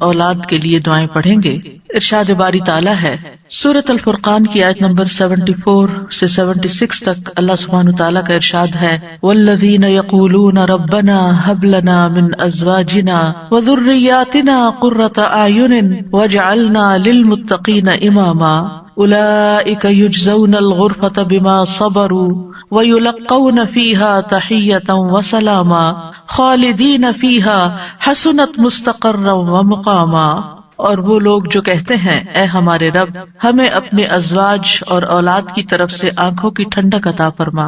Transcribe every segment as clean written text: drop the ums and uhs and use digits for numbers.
اولاد کے لیے دعائیں پڑھیں گے۔ ارشاد باری تعالیٰ ہے سورۃ الفرقان کی آیت نمبر 74 سے 76 تک، اللہ سبحانہ تعالیٰ کا ارشاد ہے والذین یقولون ربنا ھب لنا من ازواجنا وذریاتنا قرۃ اعین واجعلنا للمتقین اماما اولئک یجزون الغرفۃ بما صبروا وَيُلَقَّوْنَ فِيهَا تَحِيَّةً وَسَلَامًا خَالِدِينَ فِيهَا حَسُنَتْ مُسْتَقَرًّا وَمُقَامًا۔ اور وہ لوگ جو کہتے ہیں اے ہمارے رب ہمیں اپنے ازواج اور اولاد کی طرف سے آنکھوں کی ٹھنڈک عطا فرما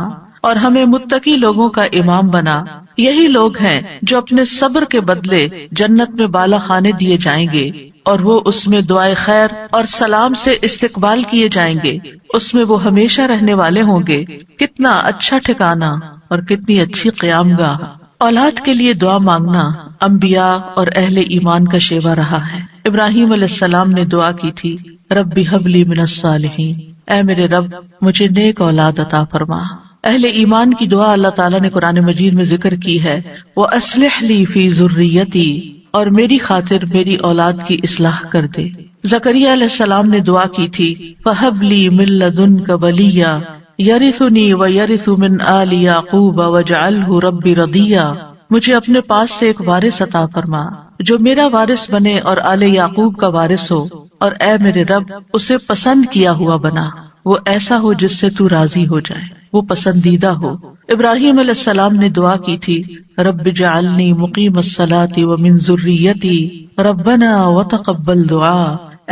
اور ہمیں متقی لوگوں کا امام بنا، یہی لوگ ہیں جو اپنے صبر کے بدلے جنت میں بالا خانے دیے جائیں گے اور وہ اس میں دعائے خیر اور سلام سے استقبال کیے جائیں گے، اس میں وہ ہمیشہ رہنے والے ہوں گے۔ کتنا اچھا ٹھکانہ اور کتنی اچھی قیام گاہ۔ اولاد کے لیے دعا مانگنا انبیاء اور اہل ایمان کا شیوا رہا ہے۔ ابراہیم علیہ السلام نے دعا کی تھی رب ھب لی من الصالحین، اے میرے رب مجھے نیک اولاد عطا فرما۔ اہل ایمان کی دعا اللہ تعالیٰ نے قرآن مجید میں ذکر کی ہے وَأَصْلِحْ لِي فِي ذُرِّيَّتِي، اور میری خاطر میری اولاد کی اصلاح کر دے۔ زکریا علیہ السلام نے دعا کی تھی فَهَبْ لِي مِن لَّدُنكَ وَلِيًّا يَرِثُنِي وَيَرِثُ مِنْ آلِ يَعْقُوبَ وَاجْعَلْهُ رَبِّ رَضِيًّا، مجھے اپنے پاس سے ایک وارث عطا فرما جو میرا وارث بنے اور آل یعقوب کا وارث ہو، اور اے میرے رب اسے پسند کیا ہوا بنا، وہ ایسا ہو جس سے تو راضی ہو جائے، وہ پسندیدہ ہو۔ ابراہیم علیہ السلام نے دعا کی تھی رب اجعلنی مقیم الصلاۃ ومن ذریتی ربنا وتقبل دعا،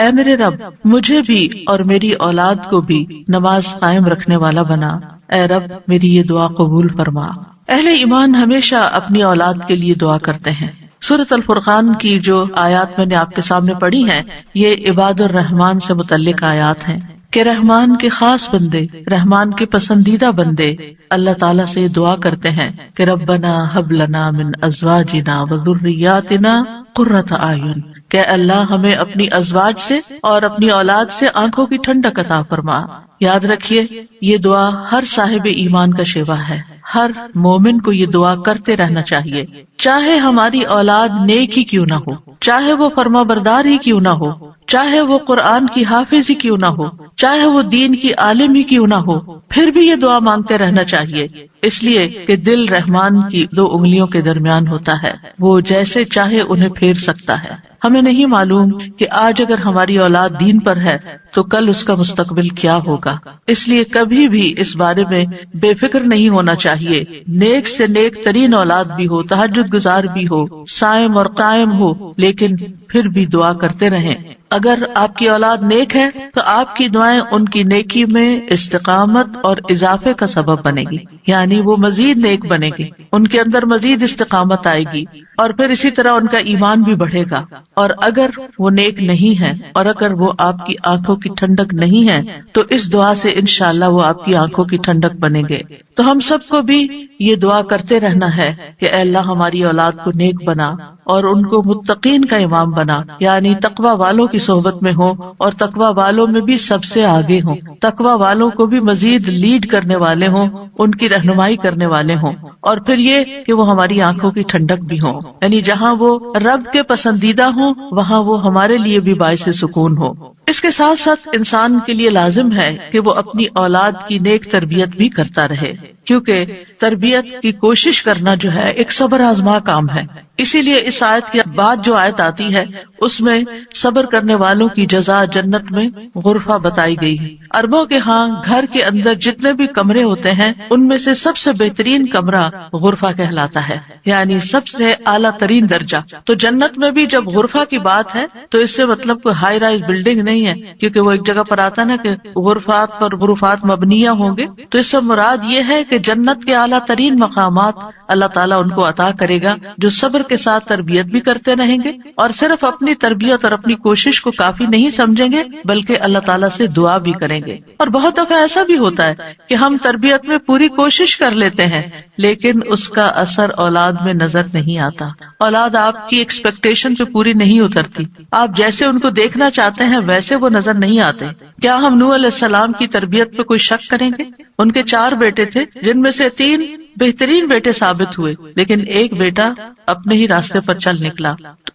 اے میرے رب مجھے بھی اور میری اولاد کو بھی نماز قائم رکھنے والا بنا، اے رب میری یہ دعا قبول فرما۔ اہل ایمان ہمیشہ اپنی اولاد کے لیے دعا کرتے ہیں۔ سورۃ الفرقان کی جو آیات میں نے آپ کے سامنے پڑھی ہیں یہ عباد الرحمن سے متعلق آیات ہیں کہ رحمان کے خاص بندے، رحمان کے پسندیدہ بندے اللہ تعالیٰ سے دعا کرتے ہیں کہ ربنا ھب لنا من ازواجنا وذریاتنا قرۃ اعین، کہ اللہ ہمیں اپنی ازواج سے اور اپنی اولاد سے آنکھوں کی ٹھنڈک عطا فرما۔ یاد رکھیے یہ دعا ہر صاحب ایمان کا شیوا ہے، ہر مومن کو یہ دعا کرتے رہنا چاہیے، چاہے ہماری اولاد نیک ہی کیوں نہ ہو، چاہے وہ فرما بردار ہی کیوں نہ ہو، چاہے وہ قرآن کی حافظ ہی کیوں نہ ہو، چاہے وہ دین کی عالم ہی کیوں نہ ہو، پھر بھی یہ دعا مانگتے رہنا چاہیے، اس لیے کہ دل رحمان کی دو انگلیوں کے درمیان ہوتا ہے، وہ جیسے چاہے انہیں پھیر سکتا ہے۔ ہمیں نہیں معلوم کہ آج اگر ہماری اولاد دین پر ہے تو کل اس کا مستقبل کیا ہوگا، اس لیے کبھی بھی اس بارے میں بے فکر نہیں ہونا چاہیے۔ نیک سے نیک ترین اولاد بھی ہو، تہجد گزار بھی ہو، صائم اور قائم ہو، لیکن پھر بھی دعا کرتے رہیں۔ اگر آپ کی اولاد نیک ہے تو آپ کی دعائیں ان کی نیکی میں استقامت اور اضافے کا سبب بنے گی، یعنی وہ مزید نیک بنے گی، ان کے اندر مزید استقامت آئے گی، اور پھر اسی طرح ان کا ایمان بھی بڑھے گا۔ اور اگر وہ نیک نہیں ہے اور اگر وہ آپ کی آنکھوں کی ٹھنڈک نہیں ہے تو اس دعا سے انشاءاللہ وہ آپ کی آنکھوں کی ٹھنڈک بنیں گے۔ تو ہم سب کو بھی یہ دعا کرتے رہنا ہے کہ اے اللہ ہماری اولاد کو نیک بنا اور ان کو متقین کا امام بنا، یعنی تقوی والوں کی صحبت میں ہوں اور تقوی والوں میں بھی سب سے آگے ہوں، تقوی والوں کو بھی مزید لیڈ کرنے والے ہوں، ان کی رہنمائی کرنے والے ہوں، اور پھر یہ کہ وہ ہماری آنکھوں کی ٹھنڈک بھی ہوں، یعنی جہاں وہ رب کے پسندیدہ ہوں وہاں وہ ہمارے لیے بھی باعث سکون ہو۔ اس کے ساتھ ساتھ انسان کے لیے لازم ہے کہ وہ اپنی اولاد کی نیک تربیت بھی کرتا رہے، کیونکہ تربیت کی کوشش کرنا جو ہے ایک صبر آزما کام ہے۔ اسی لیے اس آیت کے بعد جو آیت آتی ہے اس میں صبر کرنے والوں کی جزا جنت میں غرفہ بتائی گئی ہے۔ عربوں کے ہاں گھر کے اندر جتنے بھی کمرے ہوتے ہیں ان میں سے سب سے بہترین کمرہ غرفہ کہلاتا ہے، یعنی سب سے اعلیٰ ترین درجہ۔ تو جنت میں بھی جب غرفہ کی بات ہے تو اس سے مطلب کوئی ہائی رائز بلڈنگ نہیں ہے، کیونکہ وہ ایک جگہ پر آتا نا کہ غرفات پر غرفات مبنیہ ہوں گے، تو اس سے مراد یہ ہے کہ جنت کے اعلیٰ ترین مقامات اللہ تعالیٰ ان کو عطا کرے گا جو صبر کے ساتھ تربیت بھی کرتے رہیں گے اور صرف اپنی تربیت اور اپنی کوشش کو کافی نہیں سمجھیں گے بلکہ اللہ تعالیٰ سے دعا بھی کریں گے۔ اور بہت دفعہ ایسا بھی ہوتا ہے کہ ہم تربیت میں پوری کوشش کر لیتے ہیں لیکن اس کا اثر اولاد میں نظر نہیں آتا، اولاد آپ کی ایکسپیکٹیشن پہ پوری نہیں اترتی، آپ جیسے ان کو دیکھنا چاہتے ہیں ویسے وہ نظر نہیں آتے۔ کیا ہم نوح علیہ السلام کی تربیت پہ کوئی شک کریں گے؟ ان کے 4 بیٹے تھے جن میں سے 3 بہترین بیٹے ثابت ہوئے، لیکن ایک بیٹا اپنے ہی راستے پر چل نکلا۔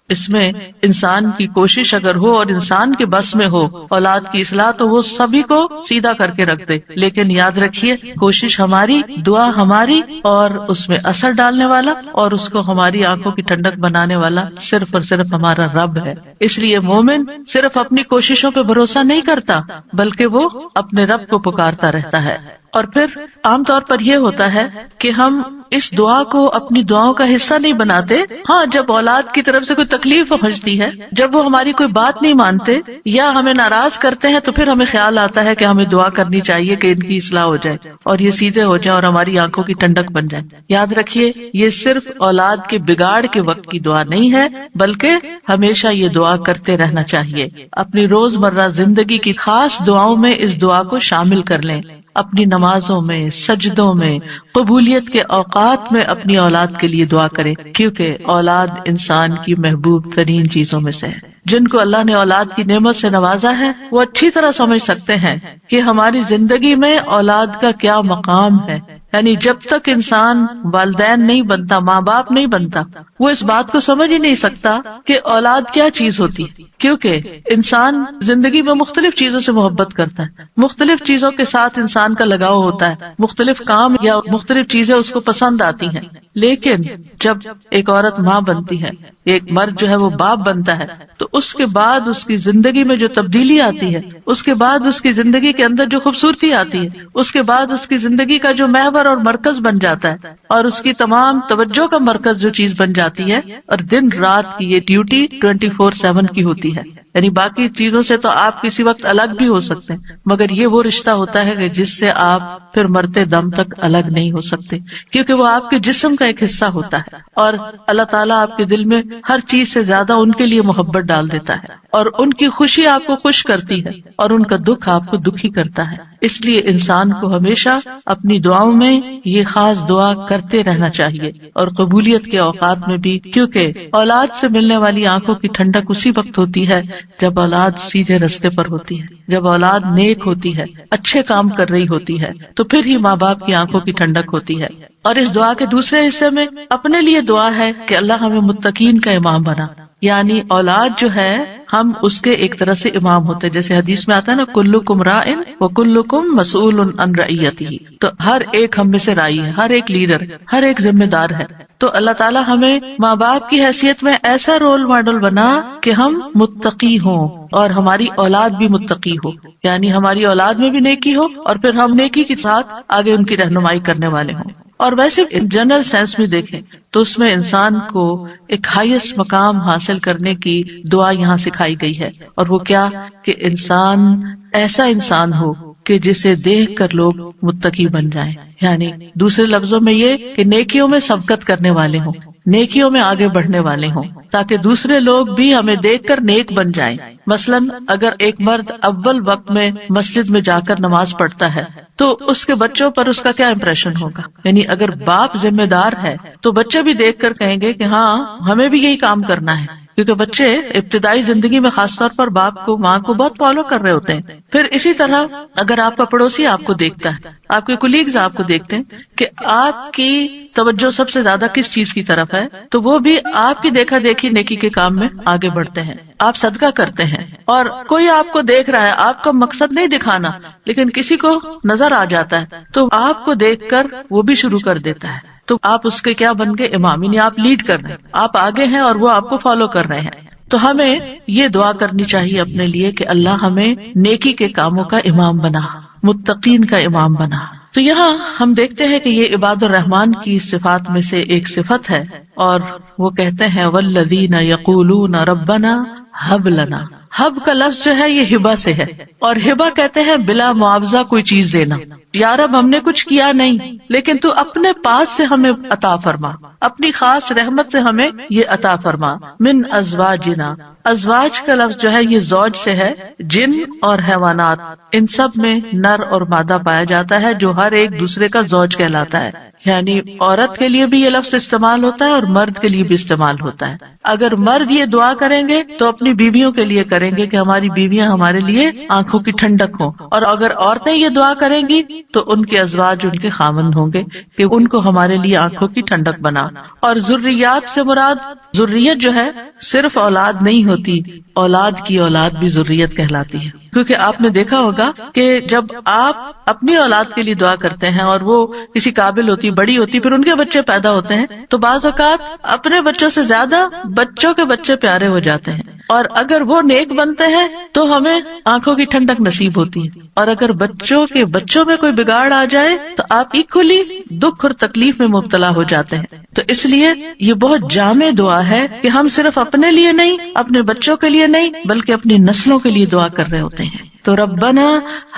اس میں انسان کی کوشش اگر ہو اور انسان کے بس میں ہو اولاد کی اصلاح، تو وہ سبھی کو سیدھا کر کے رکھ دے، لیکن یاد رکھیے کوشش ہماری، دعا ہماری، اور اس میں اثر ڈالنے والا اور اس کو ہماری آنکھوں کی ٹھنڈک بنانے والا صرف اور صرف ہمارا رب ہے۔ اس لیے مومن صرف اپنی کوششوں پہ بھروسہ نہیں کرتا، بلکہ وہ اپنے رب کو پکارتا رہتا ہے۔ اور پھر عام طور پر یہ ہوتا ہے کہ ہم اس دعا کو اپنی دعاؤں کا حصہ نہیں بناتے۔ ہاں، جب اولاد کی طرف سے کوئی تکلیف پہنچتی ہے، جب وہ ہماری کوئی بات نہیں مانتے یا ہمیں ناراض کرتے ہیں، تو پھر ہمیں خیال آتا ہے کہ ہمیں دعا کرنی چاہیے کہ ان کی اصلاح ہو جائے اور یہ سیدھے ہو جائیں اور ہماری آنکھوں کی ٹھنڈک بن جائے۔ یاد رکھیے یہ صرف اولاد کے بگاڑ کے وقت کی دعا نہیں ہے، بلکہ ہمیشہ یہ دعا کرتے رہنا چاہیے۔ اپنی روزمرہ زندگی کی خاص دعاؤں میں اس دعا کو شامل کر لیں، اپنی نمازوں میں، سجدوں میں، قبولیت کے اوقات میں اپنی اولاد کے لیے دعا کریں، کیونکہ اولاد انسان کی محبوب ترین چیزوں میں سے ہے۔ جن کو اللہ نے اولاد کی نعمت سے نوازا ہے وہ اچھی طرح سمجھ سکتے ہیں کہ ہماری زندگی میں اولاد کا کیا مقام ہے۔ یعنی جب تک انسان والدین نہیں بنتا، ماں باپ نہیں بنتا، وہ اس بات کو سمجھ ہی نہیں سکتا کہ اولاد کیا چیز ہوتی ہے، کیونکہ انسان زندگی میں مختلف چیزوں سے محبت کرتا ہے، مختلف چیزوں کے ساتھ انسان کا لگاؤ ہوتا ہے، مختلف کام یا مختلف چیزیں اس کو پسند آتی ہیں۔ لیکن جب ایک عورت ماں بنتی ہے، ایک مرد جو ہے وہ باپ بنتا ہے، تو اس کے بعد اس کی زندگی میں جو تبدیلی آتی ہے، اس کے بعد اس کی زندگی کے اندر جو خوبصورتی آتی ہے، اس کے بعد اس کی زندگی کا جو محور اور مرکز بن جاتا ہے اور اس کی تمام توجہ کا مرکز جو چیز بن جاتی ہے، اور دن رات کی یہ ڈیوٹی 24/7 کی ہوتی ہے۔ یعنی باقی چیزوں سے تو آپ کسی وقت الگ بھی ہو سکتے ہیں، مگر یہ وہ رشتہ ہوتا ہے کہ جس سے آپ پھر مرتے دم تک الگ نہیں ہو سکتے، کیونکہ وہ آپ کے جسم کا ایک حصہ ہوتا ہے، اور اللہ تعالیٰ آپ کے دل میں ہر چیز سے زیادہ ان کے لیے محبت ڈال دیتا ہے، اور ان کی خوشی آپ کو خوش کرتی ہے اور ان کا دکھ آپ کو دکھی کرتا ہے۔ اس لیے انسان کو ہمیشہ اپنی دعاؤں میں یہ خاص دعا کرتے رہنا چاہیے، اور قبولیت کے اوقات میں بھی، کیونکہ اولاد سے ملنے والی آنکھوں کی ٹھنڈک اسی وقت ہوتی ہے جب اولاد سیدھے رستے پر ہوتی ہے، جب اولاد نیک ہوتی ہے، اچھے کام کر رہی ہوتی ہے، تو پھر ہی ماں باپ کی آنکھوں کی ٹھنڈک ہوتی ہے۔ اور اس دعا کے دوسرے حصے میں اپنے لیے دعا ہے کہ اللہ ہمیں متقین کا امام بنا، یعنی اولاد جو ہے ہم اس کے ایک طرح سے امام ہوتے ہیں، جیسے حدیث میں آتا ہے نا، کلکم راعٍ وکلکم مسئول عن رعیتہ، تو ہر ایک ہم میں سے راعی ہے، ہر ایک لیڈر، ہر ایک ذمہ دار ہے۔ تو اللہ تعالیٰ ہمیں ماں باپ کی حیثیت میں ایسا رول ماڈل بنا کہ ہم متقی ہوں اور ہماری اولاد بھی متقی ہو، یعنی ہماری اولاد میں بھی نیکی ہو اور پھر ہم نیکی کے ساتھ آگے ان کی رہنمائی کرنے والے ہوں۔ اور ویسے جنرل سینس میں دیکھیں تو اس میں انسان کو ایک ہائیسٹ مقام حاصل کرنے کی دعا یہاں سکھائی گئی ہے، اور وہ کیا کہ انسان ایسا انسان ہو کہ جسے دیکھ کر لوگ متقی بن جائیں، یعنی دوسرے لفظوں میں یہ کہ نیکیوں میں سبقت کرنے والے ہوں، نیکیوں میں آگے بڑھنے والے ہوں، تاکہ دوسرے لوگ بھی ہمیں دیکھ کر نیک بن جائیں۔ مثلاً اگر ایک مرد اول وقت میں مسجد میں جا کر نماز پڑھتا ہے تو اس کے بچوں پر اس کا کیا امپریشن ہوگا؟ یعنی اگر باپ ذمہ دار ہے تو بچے بھی دیکھ کر کہیں گے کہ ہاں ہمیں بھی یہی کام کرنا ہے، کیونکہ بچے ابتدائی زندگی میں خاص طور پر باپ کو، ماں کو بہت فالو کر رہے ہوتے ہیں۔ پھر اسی طرح اگر آپ کا پڑوسی آپ کو دیکھتا ہے، آپ کے کولیگز آپ کو دیکھتے ہیں کہ آپ کی توجہ سب سے زیادہ کس چیز کی طرف ہے، تو وہ بھی آپ کی دیکھا دیکھی نیکی کے کام میں آگے بڑھتے ہیں۔ آپ صدقہ کرتے ہیں اور کوئی آپ کو دیکھ رہا ہے، آپ کا مقصد نہیں دکھانا، لیکن کسی کو نظر آ جاتا ہے تو آپ کو دیکھ کر وہ بھی شروع کر دیتا ہے، تو آپ اس کے کیا بن گئے؟ امام، یعنی آپ لیڈ کر رہے ہیں، آپ آگے ہیں اور وہ آپ کو فالو کر رہے ہیں۔ تو ہمیں یہ دعا کرنی چاہیے اپنے لیے کہ اللہ ہمیں نیکی کے کاموں کا امام بنا، متقین کا امام بنا۔ تو یہاں ہم دیکھتے ہیں کہ یہ عباد الرحمن کی صفات میں سے ایک صفت ہے، اور وہ کہتے ہیں والذین یقولون ربنا ہب لنا۔ ہب کا لفظ جو ہے یہ ہبہ سے ہے، اور ہبہ کہتے ہیں بلا معاوضہ کوئی چیز دینا۔ یا رب ہم نے کچھ کیا نہیں، لیکن تو اپنے پاس سے ہمیں عطا فرما، اپنی خاص رحمت سے ہمیں یہ عطا فرما۔ من ازواجنا، ازواج کا لفظ جو ہے یہ زوج سے ہے، جن اور حیوانات ان سب میں نر اور مادہ پایا جاتا ہے جو ہر ایک دوسرے کا زوج کہلاتا ہے، یعنی عورت کے لیے بھی یہ لفظ استعمال ہوتا ہے اور مرد کے لیے بھی استعمال ہوتا ہے. اگر مرد یہ دعا کریں گے تو اپنی بیویوں کے لیے کریں گے کہ ہماری بیویاں ہمارے لیے آنکھوں کی ٹھنڈک ہوں، اور اگر عورتیں یہ دعا کریں گی تو ان کے ازواج ان کے خاوند ہوں گے کہ ان کو ہمارے لیے آنکھوں کی ٹھنڈک بنا. اور ذریات سے مراد ذریت جو ہے صرف اولاد نہیں ہوتی، اولاد کی اولاد بھی ذریت کہلاتی ہے. کیونکہ آپ نے دیکھا ہوگا کہ جب آپ اپنی اولاد کے لیے دعا کرتے ہیں اور وہ کسی قابل ہوتی، بڑی ہوتی، پھر ان کے بچے پیدا ہوتے ہیں تو بعض اوقات اپنے بچوں سے زیادہ بچوں کے بچے پیارے ہو جاتے ہیں، اور اگر وہ نیک بنتے ہیں تو ہمیں آنکھوں کی ٹھنڈک نصیب ہوتی ہے، اور اگر بچوں کے بچوں میں کوئی بگاڑ آ جائے تو آپ ایکولی دکھ اور تکلیف میں مبتلا ہو جاتے ہیں. تو اس لیے یہ بہت جامع دعا ہے کہ ہم صرف اپنے لیے نہیں، اپنے بچوں کے لیے نہیں، بلکہ اپنی نسلوں کے لیے دعا کر رہے ہوتے ہیں. تو ربنا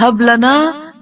ہب لنا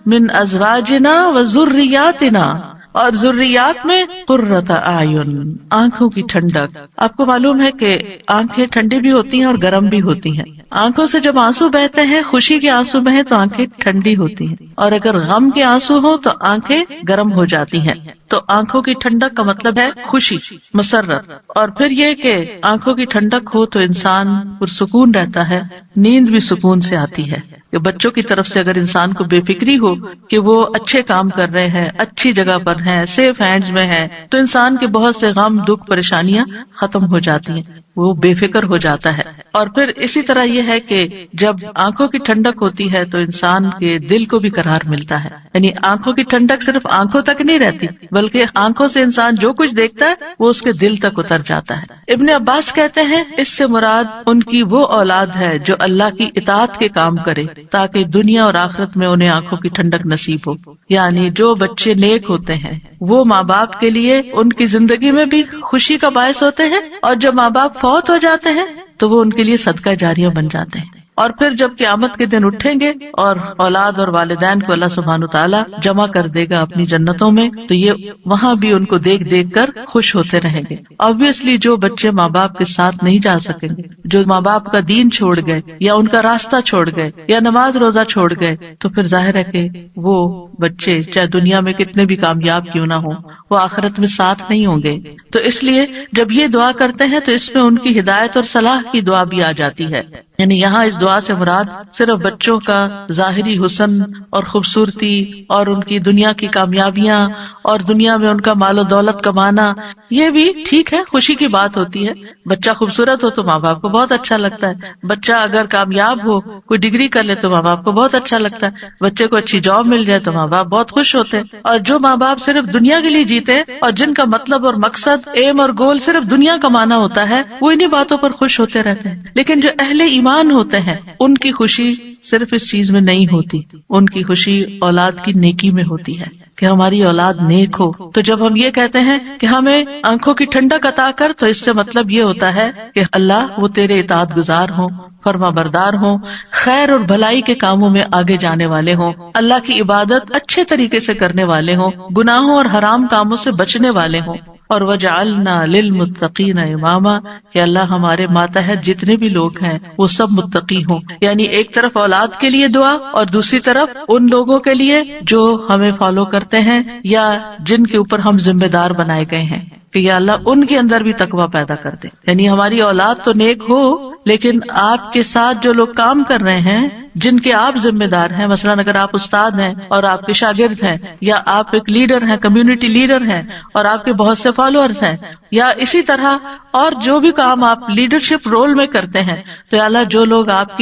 من ازواجنا و ذریاتنا، اور ذریات میں قرۃ اعین، آنکھوں کی ٹھنڈک. آپ کو معلوم ہے کہ آنکھیں ٹھنڈی بھی ہوتی ہیں اور گرم بھی ہوتی ہیں. آنکھوں سے جب آنسو بہتے ہیں، خوشی کے آنسو بہیں تو آنکھیں ٹھنڈی ہوتی ہیں، اور اگر غم کے آنسو ہوں تو آنکھیں گرم ہو جاتی ہیں. تو آنکھوں کی ٹھنڈک کا مطلب ہے خوشی، مسرت. اور پھر یہ کہ آنکھوں کی ٹھنڈک ہو تو انسان پرسکون رہتا ہے، نیند بھی سکون سے آتی ہے. کہ بچوں کی طرف سے اگر انسان کو بے فکری ہو کہ وہ اچھے کام کر رہے ہیں، اچھی جگہ پر ہیں، سیف ہینڈز میں ہیں، تو انسان کے بہت سے غم، دکھ، پریشانیاں ختم ہو جاتی ہیں، وہ بے فکر ہو جاتا ہے. اور پھر اسی طرح یہ ہے کہ جب آنکھوں کی ٹھنڈک ہوتی ہے تو انسان کے دل کو بھی قرار ملتا ہے. یعنی آنکھوں کی ٹھنڈک صرف آنکھوں تک نہیں رہتی، بلکہ آنکھوں سے انسان جو کچھ دیکھتا ہے وہ اس کے دل تک اتر جاتا ہے. ابن عباس کہتے ہیں اس سے مراد ان کی وہ اولاد ہے جو اللہ کی اطاعت کے کام کرے تاکہ دنیا اور آخرت میں انہیں آنکھوں کی ٹھنڈک نصیب ہو. یعنی جو بچے نیک ہوتے ہیں وہ ماں باپ کے لیے ان کی زندگی میں بھی خوشی کا باعث ہوتے ہیں، اور جب ماں باپ فوت ہو جاتے ہیں تو وہ ان کے لیے صدقہ جاریہ بن جاتے ہیں. اور پھر جب قیامت کے دن اٹھیں گے اور اولاد اور والدین کو اللہ سبحانہ تعالیٰ جمع کر دے گا اپنی جنتوں میں، تو یہ وہاں بھی ان کو دیکھ دیکھ کر خوش ہوتے رہیں گے. obviously جو بچے ماں باپ کے ساتھ نہیں جا سکیں گے، جو ماں باپ کا دین چھوڑ گئے یا ان کا راستہ چھوڑ گئے یا نماز روزہ چھوڑ گئے، تو پھر ظاہر ہے کہ وہ بچے چاہے دنیا میں کتنے بھی کامیاب کیوں نہ ہوں، وہ آخرت میں ساتھ نہیں ہوں گے. تو اس لیے جب یہ دعا کرتے ہیں تو اس میں ان کی ہدایت اور صلاح کی دعا بھی آ جاتی ہے. یعنی یہاں اس دعا سے مراد صرف بچوں کا ظاہری حسن اور خوبصورتی اور ان کی دنیا کی کامیابیاں اور دنیا میں ان کا مال و دولت کمانا، یہ بھی ٹھیک ہے، خوشی کی بات ہوتی ہے. بچہ خوبصورت ہو تو ماں باپ کو بہت اچھا لگتا ہے، بچہ اگر کامیاب ہو، کوئی ڈگری کر لے تو ماں باپ کو بہت اچھا لگتا ہے، بچے کو اچھی جاب مل جائے تو ماں باپ بہت خوش ہوتے ہیں. اور جو ماں باپ صرف دنیا کے لیے جیتے اور جن کا مطلب اور مقصد، ایم اور گول صرف دنیا کمانا ہوتا ہے، وہ انہی باتوں پر خوش ہوتے رہتے ہیں. لیکن جو اہل ایمان ہوتے ہیں ان کی خوشی صرف اس چیز میں نہیں ہوتی، ان کی خوشی اولاد کی نیکی میں ہوتی ہے کہ ہماری اولاد نیک ہو. تو جب ہم یہ کہتے ہیں کہ ہمیں آنکھوں کی ٹھنڈک عطا کر، تو اس سے مطلب یہ ہوتا ہے کہ اللہ وہ تیرے اطاعت گزار ہوں، فرما بردار ہوں، خیر اور بھلائی کے کاموں میں آگے جانے والے ہوں، اللہ کی عبادت اچھے طریقے سے کرنے والے ہوں، گناہوں اور حرام کاموں سے بچنے والے ہوں. اور وجعلنا للمتقین اماما، کہ اللہ ہمارے ماتحت جتنے بھی لوگ ہیں وہ سب متقی ہوں. یعنی ایک طرف اولاد کے لیے دعا اور دوسری طرف ان لوگوں کے لیے جو ہمیں فالو کرتے ہیں یا جن کے اوپر ہم ذمہ دار بنائے گئے ہیں کہ یا اللہ ان کے اندر بھی تقویٰ پیدا کر دے. یعنی ہماری اولاد تو نیک ہو، لیکن آپ کے ساتھ جو لوگ کام کر رہے ہیں، جن کے آپ ذمہ دار ہیں، مثلا اگر آپ استاد ہیں اور آپ کے شاگرد ہیں، یا آپ ایک لیڈر ہیں، کمیونٹی لیڈر ہیں اور آپ کے بہت سے فالوورز ہیں، یا اسی طرح اور جو بھی کام آپ لیڈرشپ رول میں کرتے ہیں، تو یا اللہ جو لوگ آپ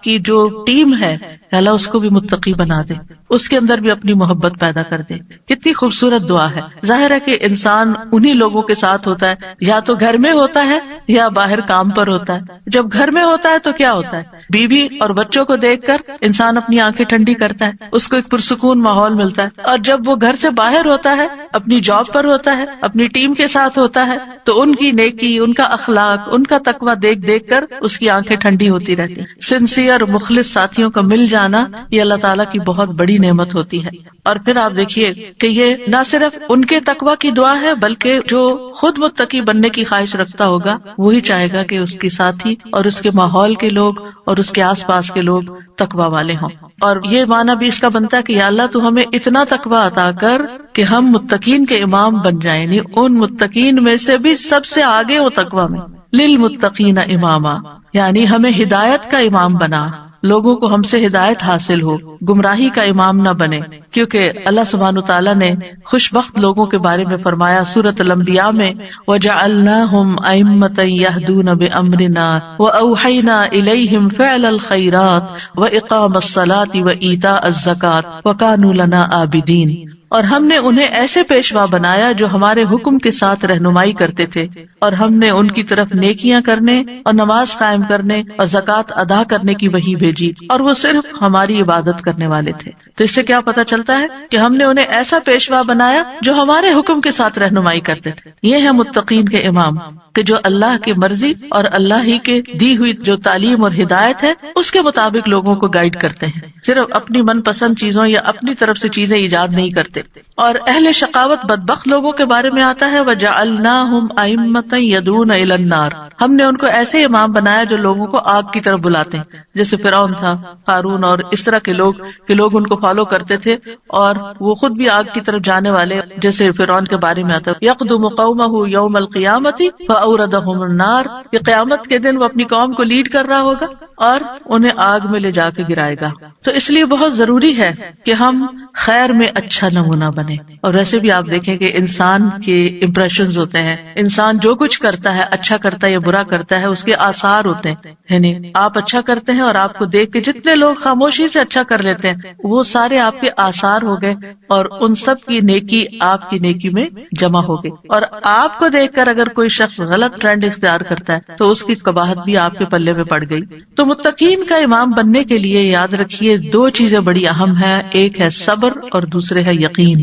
کی جو ٹیم ہے، یا اللہ اس کو بھی متقی بنا دے، اس کے اندر بھی اپنی محبت پیدا کر دے. کتنی خوبصورت دعا ہے. ظاہر ہے کہ انسان انہی لوگوں کے ساتھ ہوتا ہے، یا تو گھر میں ہوتا ہے یا باہر کام پر ہوتا ہے. جب گھر میں ہوتا ہے تو کیا ہوتا ہے، بیوی اور بچوں کو دیکھ کر انسان اپنی آنکھیں ٹھنڈی کرتا ہے، اس کو ایک پرسکون ماحول ملتا ہے. اور جب وہ گھر سے باہر ہوتا ہے، اپنی جاب پر ہوتا ہے، اپنی ٹیم کے ساتھ ہوتا ہے، تو ان کی نیکی، ان کا اخلاق، ان کا تقویٰ دیکھ دیکھ کر اس کی آنکھیں ٹھنڈی ہوتی رہتی. سنسیئر مخلص ساتھیوں کا مل جانا یہ اللہ تعالیٰ کی بہت بڑی نعمت ہوتی ہے. اور پھر آپ دیکھیے کہ یہ نہ صرف ان کے تقوی کی دعا ہے بلکہ جو خود متقی بننے کی خواہش رکھتا ہوگا وہی چاہے گا کہ اس کے ساتھی اور اس کے ماحول کے لوگ اور اس کے آس پاس کے لوگ تقوی والے ہوں. اور یہ معنی بھی اس کا بنتا ہے کہ یا اللہ تو ہمیں اتنا تقوی عطا کر کہ ہم متقین کے امام بن جائیں، یعنی ان متقین میں سے بھی سب سے آگے ہو تقوی میں. للمتقین اماما، یعنی ہمیں ہدایت کا امام بنا، لوگوں کو ہم سے ہدایت حاصل ہو، گمراہی کا امام نہ بنے. کیونکہ اللہ سبحانہ وتعالیٰ نے خوش بخت لوگوں کے بارے میں فرمایا سورۃ الانبیاء میں، وَجَعَلْنَاهُمْ أَئِمَّةً يَهْدُونَ بِأَمْرِنَا وَأَوْحَيْنَا إِلَيْهِمْ فِعْلَ الْخَيْرَاتِ وَإِقَامَ الصَّلَاةِ وَإِيتَاءَ الزَّكَاةِ وَكَانُوا لَنَا عَابِدِينَ. اور ہم نے انہیں ایسے پیشوا بنایا جو ہمارے حکم کے ساتھ رہنمائی کرتے تھے، اور ہم نے ان کی طرف نیکیاں کرنے اور نماز قائم کرنے اور زکوٰۃ ادا کرنے کی وحی بھیجی، اور وہ صرف ہماری عبادت کرنے والے تھے. تو اس سے کیا پتہ چلتا ہے کہ ہم نے انہیں ایسا پیشوا بنایا جو ہمارے حکم کے ساتھ رہنمائی کرتے تھے. یہ ہے متقین کے امام کہ جو اللہ کی مرضی اور اللہ ہی کے دی ہوئی جو تعلیم اور ہدایت ہے اس کے مطابق لوگوں کو گائیڈ کرتے ہیں، صرف اپنی من پسند چیزوں یا اپنی طرف سے چیزیں ایجاد نہیں کرتے. اور اہل شقاوت بدبخت لوگوں کے بارے میں آتا ہے وَجَعَلْنَاهُمْ أَئِمَّةً يَدْعُونَ إِلَى النَّارِ، ہم نے ان کو ایسے امام بنایا جو لوگوں کو آگ کی طرف بلاتے ہیں، جیسے فرعون تھا، قارون اور اس طرح کے لوگ کہ لوگ ان کو فالو کرتے تھے اور وہ خود بھی آگ کی طرف جانے والے. جیسے فرعون کے بارے میں آتا ہے يَقْدُمُ قَوْمَهُ يَوْمَ الْقِيَامَةِ فَأَوْرَدَهُمُ النَّارِ، کہ قیامت کے دن وہ اپنی قوم کو لیڈ کر رہا ہوگا اور انہیں آگ میں لے جا کے گرائے گا. تو اس لیے بہت ضروری ہے کہ ہم خیر میں اچھا نمونہ بنے. اور ویسے بھی آپ دیکھیں کہ انسان کے امپریشنز ہوتے ہیں، انسان جو کچھ کرتا ہے اچھا کرتا ہے یا برا کرتا ہے اس کے آثار ہوتے ہیں. یعنی آپ اچھا کرتے ہیں اور آپ کو دیکھ کے جتنے لوگ خاموشی سے اچھا کر لیتے ہیں وہ سارے آپ کے آثار ہو گئے، اور ان سب کی نیکی آپ کی نیکی میں جمع ہو گئی. اور آپ کو دیکھ کر اگر کوئی شخص غلط ٹرینڈ اختیار کرتا ہے تو اس کی قباحت بھی آپ کے پلے میں پڑ گئی. تو متقین کا امام بننے کے لیے یاد رکھیے دو چیزیں بڑی اہم ہیں، ایک ہے صبر اور دوسرے ہے یقین.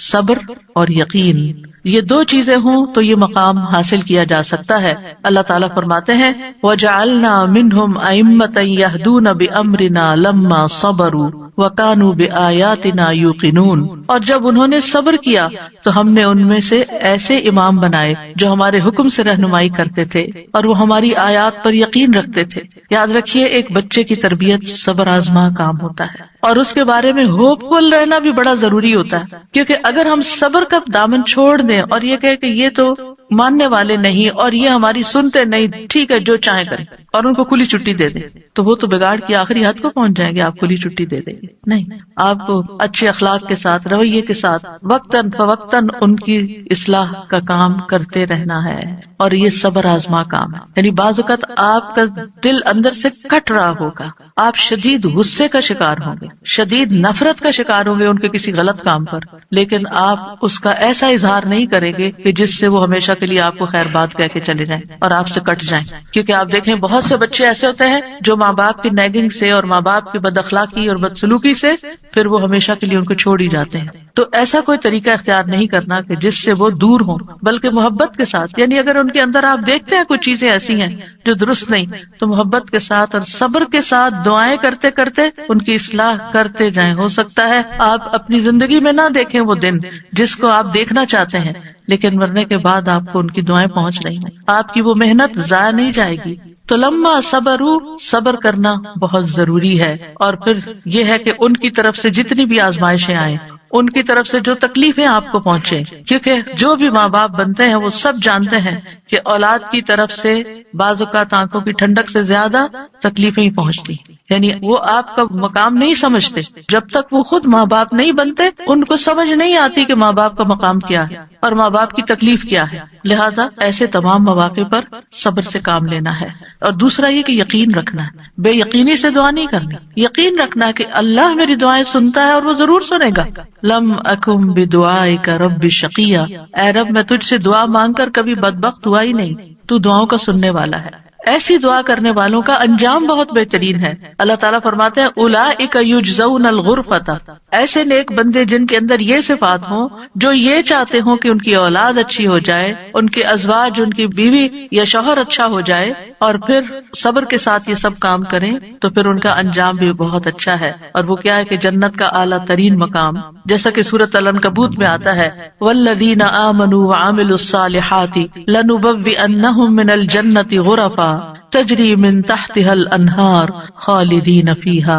صبر اور یقین، یہ دو چیزیں ہوں تو یہ مقام حاصل کیا جا سکتا ہے. اللہ تعالیٰ فرماتے ہیں وَجَعَلْنَا مِنْهُمْ أَئِمَّةً يَهْدُونَ بِأَمْرِنَا لَمَّا صَبَرُوا وَكَانُوا بِآيَاتِنَا يُوقِنُونَ. اور جب انہوں نے صبر کیا تو ہم نے ان میں سے ایسے امام بنائے جو ہمارے حکم سے رہنمائی کرتے تھے اور وہ ہماری آیات پر یقین رکھتے تھے. یاد رکھیے ایک بچے کی تربیت صبر آزما کام ہوتا ہے، اور اس کے بارے میں ہوپ فل رہنا بھی بڑا ضروری ہوتا ہے. کیونکہ اگر ہم صبر کا دامن چھوڑ دیں اور یہ کہے کہ یہ تو ماننے والے نہیں اور یہ ہماری سنتے نہیں، ٹھیک ہے جو چاہیں کریں، اور ان کو کھلی چھٹی دے دیں، تو وہ تو بگاڑ کی آخری حد کو پہنچ جائیں گے. آپ کھلی چھٹی دے دیں گے نہیں، آپ کو اچھے اخلاق کے ساتھ رویے کے ساتھ وقتاً فوقتاً ان کی اصلاح کا کام کرتے رہنا ہے. اور یہ صبر آزما کام ہے. یعنی بعض اوقات آپ کا دل اندر سے کٹ رہا ہوگا، آپ شدید غصے کا شکار ہوں گے، شدید نفرت کا شکار ہوں گے ان کے کسی غلط کام پر، لیکن آپ اس کا ایسا اظہار نہیں کریں گے کہ جس سے وہ ہمیشہ کے لیے آپ کو خیر بات کہہ کے چلے جائیں اور آپ سے کٹ جائیں. کیونکہ آپ دیکھیں بہت سے بچے ایسے ہوتے ہیں جو ماں باپ کی نیگنگ سے اور ماں باپ کی بد اخلاقی اور بدسلوکی سے پھر وہ ہمیشہ کے لیے ان کو چھوڑ ہی جاتے ہیں. تو ایسا کوئی طریقہ اختیار نہیں کرنا کہ جس سے وہ دور ہوں، بلکہ محبت کے ساتھ. یعنی اگر ان کے اندر آپ دیکھتے ہیں کچھ چیزیں ایسی ہیں جو درست نہیں، تو محبت کے ساتھ اور صبر کے ساتھ دعائیں کرتے کرتے ان کی اصلاح کرتے جائیں. ہو سکتا ہے آپ اپنی زندگی میں نہ دیکھیں وہ دن جس کو آپ دیکھنا چاہتے ہیں، لیکن مرنے کے بعد آپ کو ان کی دعائیں پہنچ رہی ہیں، آپ کی وہ محنت ضائع نہیں جائے گی. تو لما صبروا، صبر کرنا بہت ضروری ہے. اور پھر یہ ہے کہ ان کی طرف سے جتنی بھی آزمائشیں آئیں، ان کی طرف سے جو تکلیفیں آپ کو پہنچے، کیونکہ جو بھی ماں باپ بنتے ہیں وہ سب جانتے ہیں کہ اولاد کی طرف سے بعض اوقات آنکھوں کی ٹھنڈک سے زیادہ تکلیفیں ہی پہنچتی. یعنی وہ آپ کا مقام نہیں سمجھتے جب تک وہ خود ماں باپ نہیں بنتے. ان کو سمجھ نہیں آتی کہ ماں باپ کا مقام کیا ہے اور ماں باپ کی تکلیف کیا ہے. لہٰذا ایسے تمام مواقع پر صبر سے کام لینا ہے. اور دوسرا یہ کہ یقین رکھنا ہے، بے یقینی سے دعا نہیں کرنی. یقین رکھنا ہے کہ اللہ میری دعائیں سنتا ہے اور وہ ضرور سنے گا. لم اکم بدعائک رب شقیا، اے رب میں تجھ سے دعا مانگ کر کبھی بدبخت ہوا ہی نہیں، تو دعاؤں کا سننے والا ہے. ایسی دعا کرنے والوں کا انجام بہت بہترین ہے۔ اللہ تعالیٰ فرماتے ہیں اولئک یجزون الغرفۃ، ایسے نیک بندے جن کے اندر یہ صفات ہوں، جو یہ چاہتے ہوں کہ ان کی اولاد اچھی ہو جائے، ان کے ازواج، ان کی بیوی یا شوہر اچھا ہو جائے، اور پھر صبر کے ساتھ یہ سب کام کریں، تو پھر ان کا انجام بھی بہت اچھا ہے۔ اور وہ کیا ہے کہ جنت کا اعلیٰ ترین مقام، جیسا کہ سورۃ العنکبوت میں آتا ہے والذین آمنوا وعملوا الصالحات لنبوئنہم من الجنۃ غرفا تجری من تحتها الانہار خالدین فیہا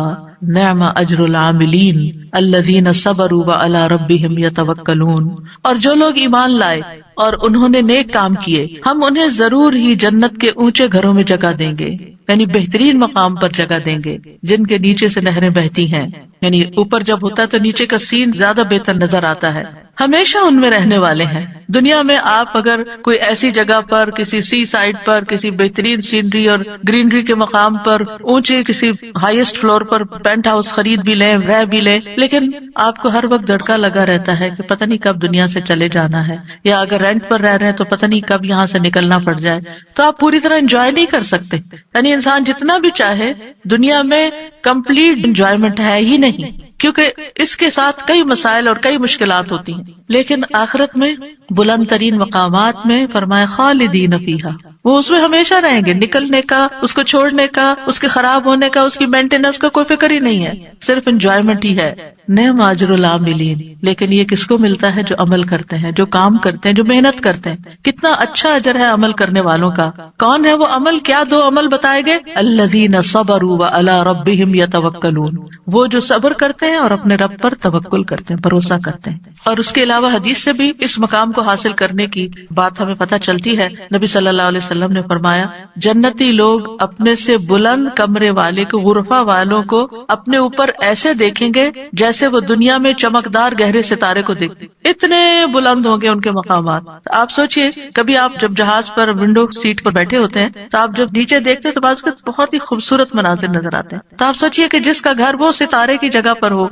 نعم اجر العاملین الذین صبروا وعلی ربہم یتوکلون۔ اور جو لوگ ایمان لائے اور انہوں نے نیک کام کیے، ہم انہیں ضرور ہی جنت کے اونچے گھروں میں جگہ دیں گے، یعنی بہترین مقام پر جگہ دیں گے، جن کے نیچے سے نہریں بہتی ہیں۔ یعنی اوپر جب ہوتا ہے تو نیچے کا سین زیادہ بہتر نظر آتا ہے۔ ہمیشہ ان میں رہنے والے ہیں۔ دنیا میں آپ اگر کوئی ایسی جگہ پر، کسی سی سائڈ پر، کسی بہترین سینری اور گرینری کے مقام پر، اونچے کسی ہائیسٹ فلور پر پینٹ ہاؤس خرید بھی لیں، رہ بھی لیں، لیکن آپ کو ہر وقت دھڑکا لگا رہتا ہے کہ پتہ نہیں کب دنیا سے چلے جانا ہے، یا اگر رینٹ پر رہ رہے ہیں تو پتہ نہیں کب یہاں سے نکلنا پڑ جائے، تو آپ پوری طرح انجوائے نہیں کر سکتے۔ یعنی انسان جتنا بھی چاہے دنیا میں کمپلیٹ انجوائمنٹ ہے ہی نہیں، کیونکہ اس کے ساتھ کئی مسائل اور کئی مشکلات ہوتی ہیں۔ لیکن آخرت میں بلند ترین مقامات میں فرمایا خالدین فیہا، وہ اس میں ہمیشہ رہیں گے، نکلنے کا، اس کو چھوڑنے کا، اس کے خراب ہونے کا، اس کی مینٹیننس کا کوئی فکر ہی نہیں ہے، صرف انجوائمنٹ ہی ہے۔ نعم اجر العاملین، لیکن یہ کس کو ملتا ہے؟ جو عمل کرتے ہیں، جو کام کرتے ہیں، جو محنت کرتے ہیں۔ کتنا اچھا اجر ہے عمل کرنے والوں کا۔ کون ہے وہ عمل؟ کیا دو عمل بتائے گئے؟ الذین صبروا وعلی ربہم یتوکلون، وہ جو صبر کرتے ہیں اور اپنے رب پر توکل کرتے ہیں، بھروسہ کرتے ہیں۔ اور اس کے علاوہ حدیث سے بھی اس مقام کو حاصل کرنے کی بات ہمیں پتہ چلتی ہے۔ نبی صلی اللہ علیہ وسلم نے فرمایا جنتی لوگ اپنے سے بلند کمرے والے کو، غرفہ والوں کو اپنے اوپر ایسے دیکھیں گے جیسے وہ دنیا میں چمکدار گہرے ستارے کو دیکھتے، اتنے بلند ہوں گے ان کے مقامات۔ آپ سوچئے کبھی آپ جب جہاز پر ونڈو سیٹ پر بیٹھے ہوتے ہیں تو آپ جب نیچے دیکھتے ہیں تو بعض بہت ہی خوبصورت مناظر نظر آتے ہیں۔ تو آپ سوچئے کہ جس کا گھر وہ ستارے کی جگہ پر ہو،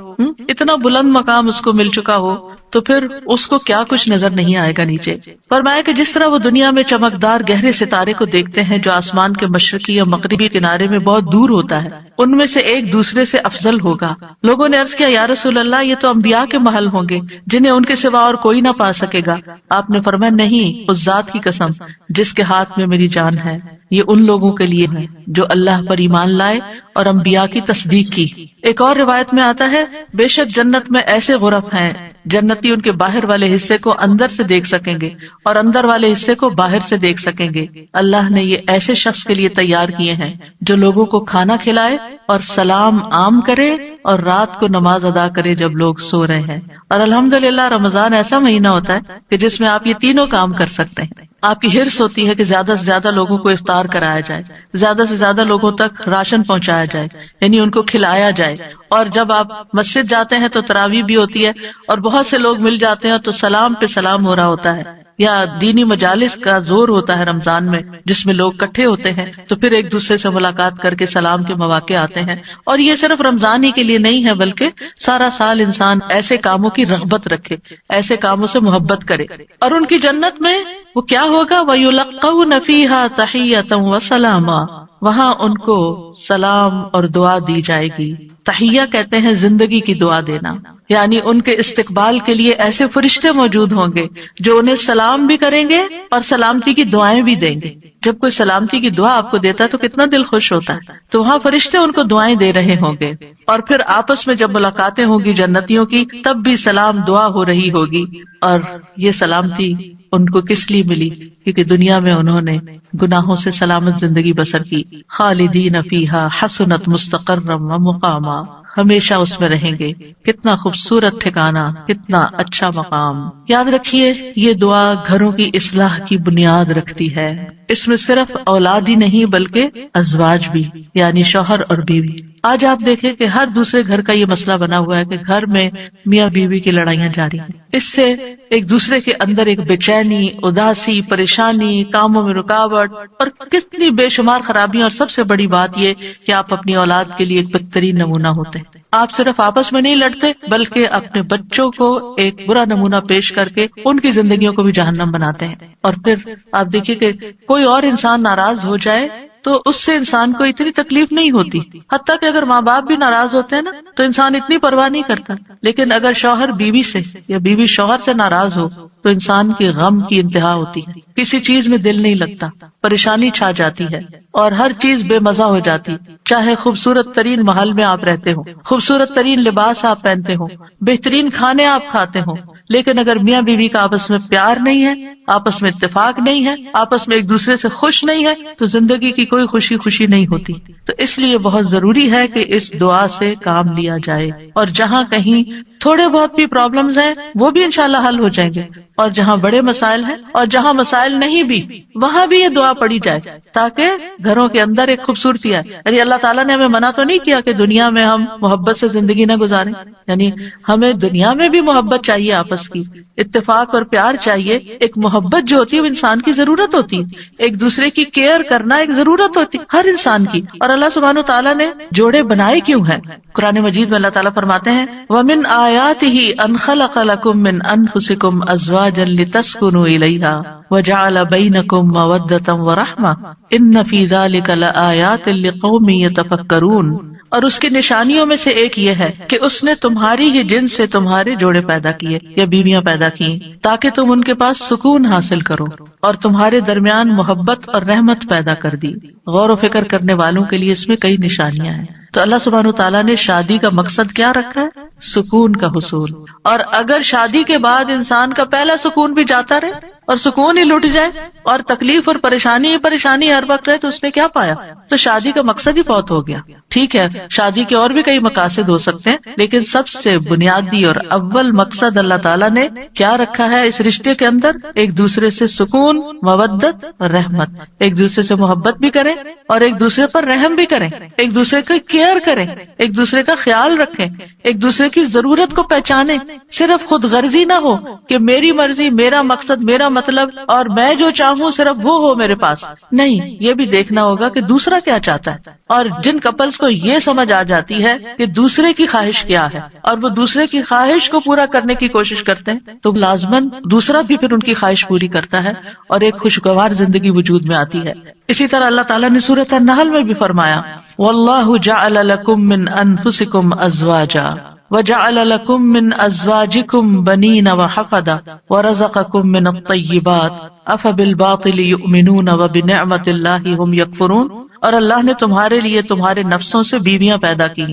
اتنا بلند مقام اس کو مل چکا ہو، تو پھر اس کو کیا کچھ نظر نہیں آئے گا نیچے۔ فرمایا کہ جس طرح وہ دنیا میں چمکدار گہرے ستارے کو دیکھتے ہیں جو آسمان کے مشرقی یا مغربی کنارے میں بہت دور ہوتا ہے، ان میں سے ایک دوسرے سے افضل ہوگا۔ لوگوں نے عرض کیا یا رسول اللہ، یہ تو انبیاء کے محل ہوں گے جنہیں ان کے سوا اور کوئی نہ پا سکے گا۔ آپ نے فرمایا نہیں، اس ذات کی قسم جس کے ہاتھ میں میری جان ہے، یہ ان لوگوں کے لیے ہے جو اللہ پر ایمان لائے اور انبیاء کی تصدیق کی۔ ایک اور روایت میں آتا ہے بے شک جنت میں ایسے غرف ہیں جنتی ان کے باہر والے حصے کو اندر سے دیکھ سکیں گے اور اندر والے حصے کو باہر سے دیکھ سکیں گے۔ اللہ نے یہ ایسے شخص کے لیے تیار کیے ہیں جو لوگوں کو کھانا کھلائے اور سلام عام کرے اور رات کو نماز ادا کرے جب لوگ سو رہے ہیں۔ اور الحمدللہ رمضان ایسا مہینہ ہوتا ہے کہ جس میں آپ یہ تینوں کام کر سکتے ہیں۔ آپ کی ہرس ہوتی ہے کہ زیادہ سے زیادہ لوگوں کو افطار کرایا جائے، زیادہ سے زیادہ لوگوں تک راشن پہنچایا جائے، یعنی ان کو کھلایا جائے۔ اور جب آپ مسجد جاتے ہیں تو تراویح بھی ہوتی ہے اور بہت سے لوگ مل جاتے ہیں تو سلام پہ سلام ہو رہا ہوتا ہے، یا دینی مجالس کا زور ہوتا ہے رمضان میں جس میں لوگ اکٹھے ہوتے ہیں تو پھر ایک دوسرے سے ملاقات کر کے سلام کے مواقع آتے ہیں۔ اور یہ صرف رمضان ہی کے لیے نہیں ہے بلکہ سارا سال انسان ایسے کاموں کی رغبت رکھے، ایسے کاموں سے محبت کرے۔ اور ان کی جنت میں وہ کیا ہوگا؟ وَيُلَقَّوْنَ فِيهَا تَحِيَّةً وَسَلَامًا، وہاں ان کو سلام اور دعا دی جائے گی۔ تحیہ کہتے ہیں زندگی کی دعا دینا، یعنی ان کے استقبال کے لیے ایسے فرشتے موجود ہوں گے جو انہیں سلام بھی کریں گے اور سلامتی کی دعائیں بھی دیں گے۔ جب کوئی سلامتی کی دعا آپ کو دیتا ہے تو کتنا دل خوش ہوتا ہے۔ تو وہاں فرشتے ان کو دعائیں دے رہے ہوں گے، اور پھر آپس میں جب ملاقاتیں ہوں گی جنتیوں کی تب بھی سلام دعا ہو رہی ہوگی۔ اور یہ سلامتی ان کو کس لیے ملی؟ کیونکہ دنیا میں انہوں نے گناہوں سے سلامت زندگی بسر کی۔ خالدین فیہا حسنت مستقرا ومقاما، ہمیشہ اس میں رہیں گے۔ کتنا خوبصورت ٹھکانہ، کتنا اچھا مقام۔ یاد رکھیے یہ دعا گھروں کی اصلاح کی بنیاد رکھتی ہے۔ اس میں صرف اولاد ہی نہیں بلکہ ازواج بھی، یعنی شوہر اور بیوی۔ آج آپ دیکھیں کہ ہر دوسرے گھر کا یہ مسئلہ بنا ہوا ہے کہ گھر میں میاں بیوی کی لڑائیاں جاری ہیں۔ اس سے ایک دوسرے کے اندر ایک بے چینی، اداسی، پریشانی، کاموں میں رکاوٹ اور کتنی بے شمار خرابیاں، اور سب سے بڑی بات یہ کہ آپ اپنی اولاد کے لیے ایک بہترین نمونہ ہوتے ہیں۔ آپ صرف آپس میں نہیں لڑتے بلکہ اپنے بچوں کو ایک برا نمونہ پیش کر کے ان کی زندگیوں کو بھی جہنم بناتے ہیں۔ اور پھر آپ دیکھیے کہ کوئی اور انسان ناراض ہو جائے تو اس سے انسان کو اتنی تکلیف نہیں ہوتی. حتیٰ کہ اگر ماں باپ بھی ناراض ہوتے ہیں نا تو انسان اتنی پرواہ نہیں کرتا، لیکن اگر شوہر بیوی سے یا بیوی شوہر سے ناراض ہو تو انسان کی غم کی انتہا ہوتی ہے. کسی چیز میں دل نہیں لگتا، پریشانی چھا جاتی ہے اور ہر چیز بے مزہ ہو جاتی. چاہے خوبصورت ترین محل میں آپ رہتے ہو، خوبصورت ترین لباس آپ پہنتے ہو، بہترین کھانے آپ کھاتے ہو، لیکن اگر میاں بیوی کا آپس میں پیار نہیں ہے، آپس میں اتفاق نہیں ہے، آپس میں ایک دوسرے سے خوش نہیں ہے، تو زندگی کی کوئی خوشی نہیں ہوتی. تو اس لیے بہت ضروری ہے کہ اس دعا سے کام لیا جائے، اور جہاں کہیں تھوڑے بہت بھی پرابلمز ہیں وہ بھی انشاءاللہ حل ہو جائیں گے، اور جہاں بڑے مسائل ہیں اور جہاں مسائل نہیں بھی وہاں بھی یہ دعا پڑھی جائے تاکہ گھروں کے اندر ایک خوبصورتی آئے. یعنی اللہ تعالیٰ نے ہمیں منع تو نہیں کیا کہ دنیا میں ہم محبت سے زندگی نہ گزاریں، یعنی ہمیں دنیا میں بھی محبت چاہیے، آپس کی اتفاق اور پیار چاہیے. ایک محبت جو ہوتی ہے وہ انسان کی ضرورت ہوتی ہے، ایک دوسرے کی کیئر کرنا ایک ضرورت ہوتی ہے ہر انسان کی. اور اللہ سبحانہ وتعالیٰ نے جوڑے بنائے کیوں ہیں؟ قرآن مجید میں اللہ تعالیٰ فرماتے ہیں وَمِنْ آيَاتِهِ أَنْ خَلَقَ لَكُم مِّنْ أَنفُسِكُمْ أَزْوَاجًا لِتَسْكُنُوا إِلَيْهَا وَجَعَلَ بَيْنَكُم مَّوَدَّةً وَرَحْمَةً إِنَّ فِي ذَلِكَ لَآيَاتٍ لِقَوْمٍ يَتَفَكَّرُونَ. اور اس کی نشانیوں میں سے ایک یہ ہے کہ اس نے تمہاری ہی جنس سے تمہارے جوڑے پیدا کیے یا بیویاں پیدا کی تاکہ تم ان کے پاس سکون حاصل کرو، اور تمہارے درمیان محبت اور رحمت پیدا کر دی. غور و فکر کرنے والوں کے لیے اس میں کئی نشانیاں ہیں. تو اللہ سبحانہ وتعالیٰ نے شادی کا مقصد کیا رکھا ہے؟ سکون کا حصول. اور اگر شادی کے بعد انسان کا پہلا سکون بھی جاتا رہے اور سکون ہی لٹ جائے اور تکلیف اور پریشانی ہر وقت رہے تو اس نے کیا پایا؟ تو شادی کا مقصد ہی بہت ہو گیا. ٹھیک ہے، شادی کے اور بھی کئی مقاصد ہو سکتے ہیں، لیکن سب سے بنیادی اور اول مقصد اللہ تعالیٰ نے کیا رکھا ہے اس رشتے کے اندر؟ ایک دوسرے سے سکون، مودت اور رحمت. ایک دوسرے سے محبت بھی کریں اور ایک دوسرے پر رحم بھی کریں، ایک دوسرے کی کیئر کریں، ایک دوسرے کا خیال رکھیں، ایک دوسرے کی ضرورت کو پہچانیں. صرف خود غرضی نہ ہو کہ میری مرضی، میرا مقصد، میرا مطلب اور میں جو چاہوں صرف وہ ہو میرے پاس. نہیں، یہ بھی دیکھنا ہوگا کہ دوسرا کیا چاہتا ہے. اور جن کپلز کو یہ سمجھ آ جاتی ہے کہ دوسرے کی خواہش کیا ہے اور وہ دوسرے کی خواہش کو پورا کرنے کی کوشش کرتے ہیں تو لازماً دوسرا بھی پھر ان کی خواہش پوری کرتا ہے اور ایک خوشگوار زندگی وجود میں آتی ہے. اسی طرح اللہ تعالیٰ نے سورۃ النحل میں بھی فرمایا وَاللَّهُ جَعَلَ لَكُم مِّنْ أَنفُسِكُمْ أَزْوَاجًا وَجَعَلَ لَكُم مِّنْ أَزْوَاجِكُمْ بَنِينَ وَحَفَدَةً وَرَزَقَكُم مِّنَ الطَّيِّبَاتِ أَفَبِالْبَاطِلِ يُؤْمِنُونَ وَبِنِعْمَةِ اللَّهِ هُمْ يَكْفُرُونَ. اور اللہ نے تمہارے لیے تمہارے نفسوں سے بیویاں پیدا کی